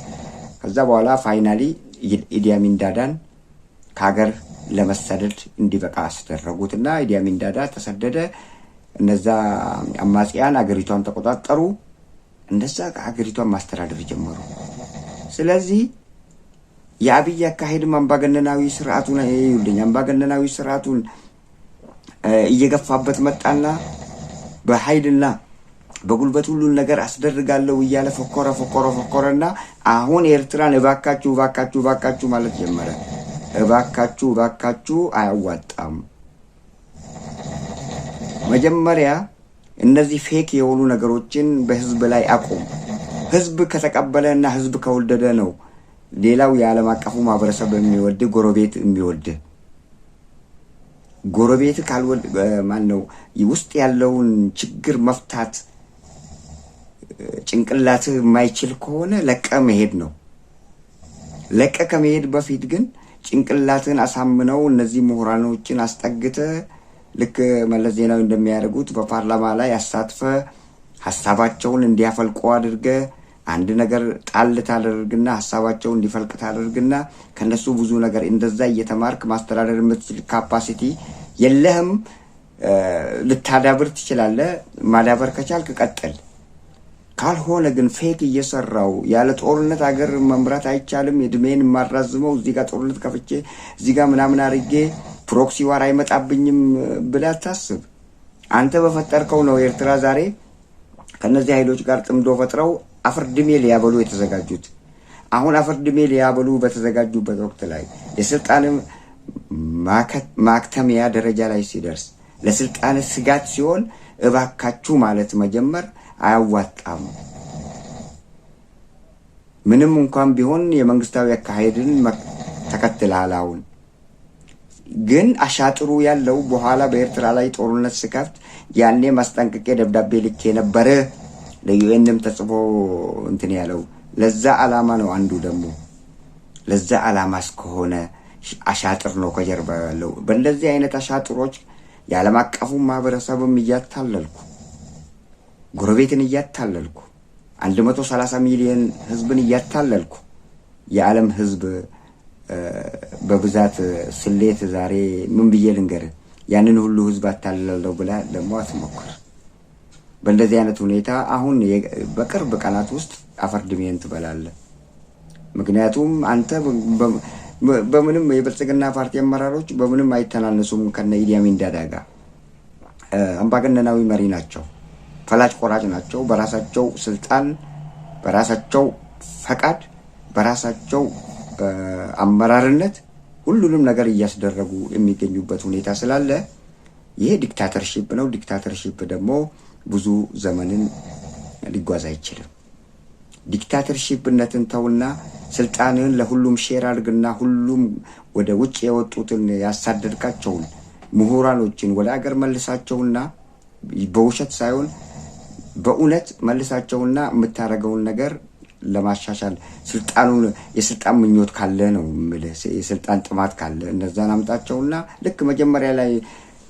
ከዛ በኋላ ፋይናሊ ኢዲ አሚን ዳዳን ከሀገር ለመሰደድ እንዲበቃ አስደረጉትና ኢዲ አሚን ዳዳ ተሰደደ። እነዛ አማጺያን አገሪቷን ተቆጣጠሩ። እንደዛ አገሪቷን ማስተዳደር ጀመሩ። ስለዚህ የአብይ አካሄድም አምባገነናዊ ስርዓቱን እየገፋበት መጣና በኃይልና በጉልበት ሁሉን ነገር አስደርጋለሁ እያለ ፎከረና አሁን ኤርትራን እባካችሁ ማለት ጀመረ። እባካችሁ አያዋጣም። መጀመሪያ እነዚህ ፌክ የሆኑ ነገሮችን በህዝብ ላይ አቁም። ህዝብ ከተቀበለና ህዝብ ከወደደ ነው ሌላው የዓለም አቀፉ ማህበረሰብ የሚወድ ጎረቤት የሚወድ። ጎረቤት ካልወድ ማን ነው ውስጥ ያለውን ችግር መፍታት ጭንቅላት የማይችል ከሆነ ለቀ መሄድ ነው። ለቀ ከመሄድ በፊት ግን ጭንቅላትን አሳምነው እነዚህ ምሁራኖችን አስጠግተ ልክ መለስ ዜናዊ እንደሚያደርጉት በፓርላማ ላይ አሳትፈ ሐሳባቸውን እንዲያፈልቁ አድርገ አንድ ነገር ጣል ታደርግና ሐሳባቸውን እንዲፈልቅ ታደርግና ከነሱ ብዙ ነገር እንደዛ እየተማርክ ማስተዳደር የምትችል ካፓሲቲ የለህም። ልታዳብር ትችላለህ። ማዳበር ከቻልክ ቀጥል። ካልሆነ ግን ፌክ እየሰራው ያለ ጦርነት አገር መምራት አይቻልም። እድሜን ማራዝመው እዚህ ጋር ጦርነት ከፍቼ እዚህ ጋር ምናምን አድርጌ ፕሮክሲ ዋር አይመጣብኝም ብለህ አታስብ። አንተ በፈጠርከው ነው ኤርትራ ዛሬ ከነዚህ ኃይሎች ጋር ጥምዶ ፈጥረው አፈርድሜ ሊያበሉ የተዘጋጁት። አሁን አፈርድሜ ሊያበሉ በተዘጋጁበት ወቅት ላይ የስልጣን ማክተሚያ ደረጃ ላይ ሲደርስ ለስልጣን ስጋት ሲሆን እባካችሁ ማለት መጀመር አያዋጣም። ምንም እንኳን ቢሆን የመንግስታዊ አካሄድን ተከትለሃል። አሁን ግን አሻጥሩ ያለው በኋላ በኤርትራ ላይ ጦርነት ስከፍት ያኔ ማስጠንቀቂያ ደብዳቤ ልኬ ነበር። ለዩኤንም ተጽፎ እንትን ያለው ለዛ ዓላማ ነው። አንዱ ደግሞ ለዛ ዓላማ እስከሆነ አሻጥር ነው ከጀርባ ያለው። በእንደዚህ አይነት አሻጥሮች የዓለም አቀፉ ማህበረሰብም እያታለልኩ ጎረቤትን እያታለልኩ 130 ሚሊዮን ህዝብን እያታለልኩ የዓለም ህዝብ በብዛት ስሌት ዛሬ ምን ብዬ ልንገር? ያንን ሁሉ ህዝብ አታለለው ብላ ደግሞ አትሞክር። በእንደዚህ አይነት ሁኔታ አሁን በቅርብ ቀናት ውስጥ አፈርድሜን ትበላለህ። ምክንያቱም አንተ በምንም የብልጽግና ፓርቲ አመራሮች በምንም አይተናነሱም ከነ ኢዲ አሚን ዳዳ ጋር። አምባገነናዊ መሪ ናቸው። ፈላጭ ቆራጭ ናቸው። በራሳቸው ስልጣን፣ በራሳቸው ፈቃድ፣ በራሳቸው አመራርነት ሁሉንም ነገር እያስደረጉ የሚገኙበት ሁኔታ ስላለ ይሄ ዲክታተርሺፕ ነው። ዲክታተርሺፕ ደግሞ ብዙ ዘመንን ሊጓዝ አይችልም። ዲክታተርሺፕነትን ተውና ስልጣንን ለሁሉም ሼር አድርግና ሁሉም ወደ ውጭ የወጡትን ያሳደድካቸውን ምሁራኖችን ወደ አገር መልሳቸውና በውሸት ሳይሆን በእውነት መልሳቸውና የምታረገውን ነገር ለማሻሻል ስልጣኑን የስልጣን ምኞት ካለ ነው ማለት የስልጣን ጥማት ካለ እነዛን አምጣቸውና ልክ መጀመሪያ ላይ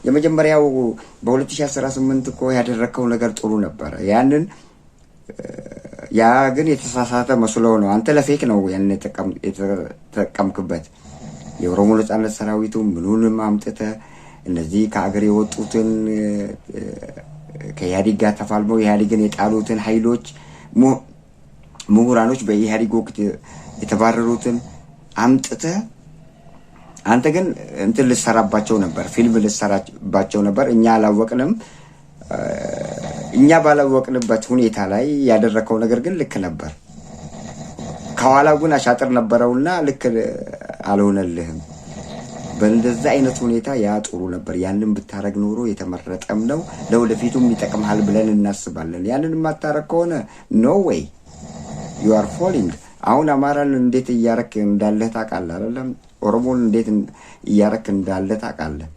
የመጀመሪያው በ2018 እኮ ያደረከው ነገር ጥሩ ነበር። ያንን ያ ግን የተሳሳተ መስሎ ነው። አንተ ለፌክ ነው ያን የተጠቀምክበት። የኦሮሞ ነጻነት ሰራዊቱ ምኑንም አምጥተ እነዚህ ከአገር የወጡትን ከኢህአዴግ ጋር ተፋልመው ኢህአዴግን የጣሉትን ኃይሎች ምሁራኖች በኢህአዴግ ወቅት የተባረሩትን አምጥተ አንተ ግን እንትን ልሰራባቸው ነበር፣ ፊልም ልሰራባቸው ነበር። እኛ አላወቅንም። እኛ ባላወቅንበት ሁኔታ ላይ ያደረከው ነገር ግን ልክ ነበር። ከኋላው ግን አሻጥር ነበረውና ልክ አልሆነልህም። በእንደዛ አይነት ሁኔታ ያ ጥሩ ነበር። ያንን ብታረግ ኖሮ የተመረጠም ነው፣ ለወደፊቱም ይጠቅምሃል ብለን እናስባለን። ያንን የማታረግ ከሆነ ኖ ዌይ ዩ አር ፎሊንግ። አሁን አማራን እንዴት እያረክ እንዳለህ ታውቃለህ አይደለም? ኦሮሞን እንዴት እያረክ እንዳለህ ታውቃለህ?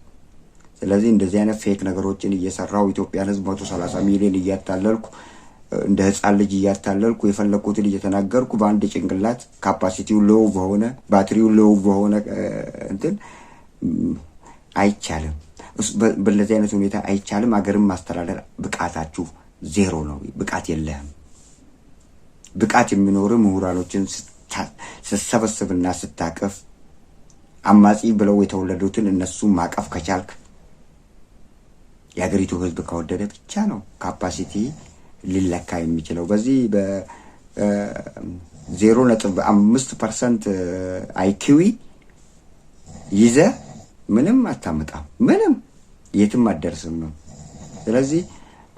ስለዚህ እንደዚህ አይነት ፌክ ነገሮችን እየሰራው ኢትዮጵያን ህዝብ 130 ሚሊዮን እያታለልኩ እንደ ህፃን ልጅ እያታለልኩ የፈለኩትን እየተናገርኩ በአንድ ጭንቅላት ካፓሲቲው ሎው በሆነ ባትሪው ሎው በሆነ እንትን አይቻልም። በለዚህ አይነት ሁኔታ አይቻልም። አገርን ማስተዳደር ብቃታችሁ ዜሮ ነው። ብቃት የለህም። ብቃት የሚኖር ምሁራኖችን ስትሰበስብና ስታቀፍ አማጺ ብለው የተወለዱትን እነሱ ማቀፍ ከቻልክ የሀገሪቱ ህዝብ ከወደደ ብቻ ነው ካፓሲቲ ሊለካ የሚችለው። በዚህ በ0.5% አይኪዊ ይዘ ምንም አታመጣም፣ ምንም የትም አደርስም ነው። ስለዚህ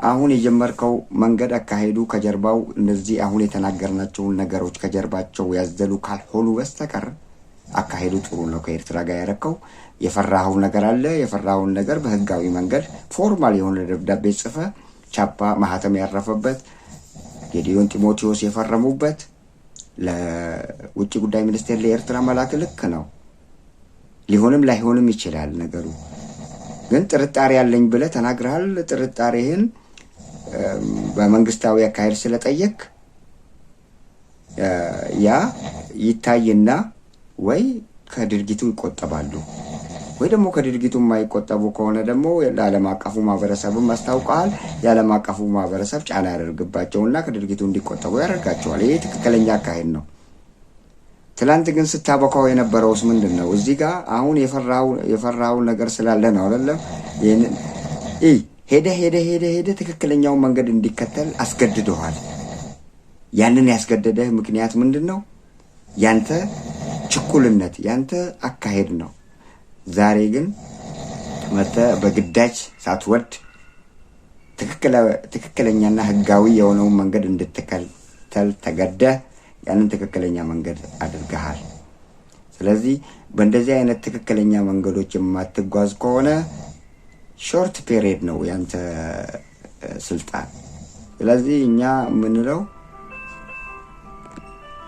አሁን የጀመርከው መንገድ አካሄዱ ከጀርባው እነዚህ አሁን የተናገርናቸውን ነገሮች ከጀርባቸው ያዘሉ ካልሆኑ በስተቀር አካሄዱ ጥሩ ነው። ከኤርትራ ጋር ያረከው የፈራኸው ነገር አለ። የፈራኸውን ነገር በህጋዊ መንገድ ፎርማል የሆነ ደብዳቤ ጽፈ ቻፓ ማህተም ያረፈበት ጌዲዮን ጢሞቴዎስ የፈረሙበት ለውጭ ጉዳይ ሚኒስቴር ለኤርትራ መላክ ልክ ነው። ሊሆንም ላይሆንም ይችላል። ነገሩ ግን ጥርጣሬ ያለኝ ብለህ ተናግረሃል። ጥርጣሬህን በመንግስታዊ አካሄድ ስለጠየቅ ያ ይታይና ወይ ከድርጊቱ ይቆጠባሉ ወይ ደግሞ ከድርጊቱ የማይቆጠቡ ከሆነ ደግሞ ለዓለም አቀፉ ማህበረሰብም አስታውቀዋል። የዓለም አቀፉ ማህበረሰብ ጫና ያደርግባቸውና ከድርጊቱ እንዲቆጠቡ ያደርጋቸዋል። ይሄ ትክክለኛ አካሄድ ነው። ትላንት ግን ስታበካው የነበረውስ ምንድን ነው? እዚህ ጋር አሁን የፈራው ነገር ስላለ ነው አይደለም? ይሄንን ሄደ ትክክለኛውን መንገድ እንዲከተል አስገድደዋል። ያንን ያስገደደህ ምክንያት ምንድን ነው? ያንተ ችኩልነት፣ ያንተ አካሄድ ነው። ዛሬ ግን መተ በግዳጅ ሳትወድ ትክክለኛና ህጋዊ የሆነውን መንገድ እንድትከተል ተገደህ ያንን ትክክለኛ መንገድ አድርገሃል። ስለዚህ በእንደዚህ አይነት ትክክለኛ መንገዶች የማትጓዝ ከሆነ ሾርት ፔሪየድ ነው ያንተ ስልጣን። ስለዚህ እኛ የምንለው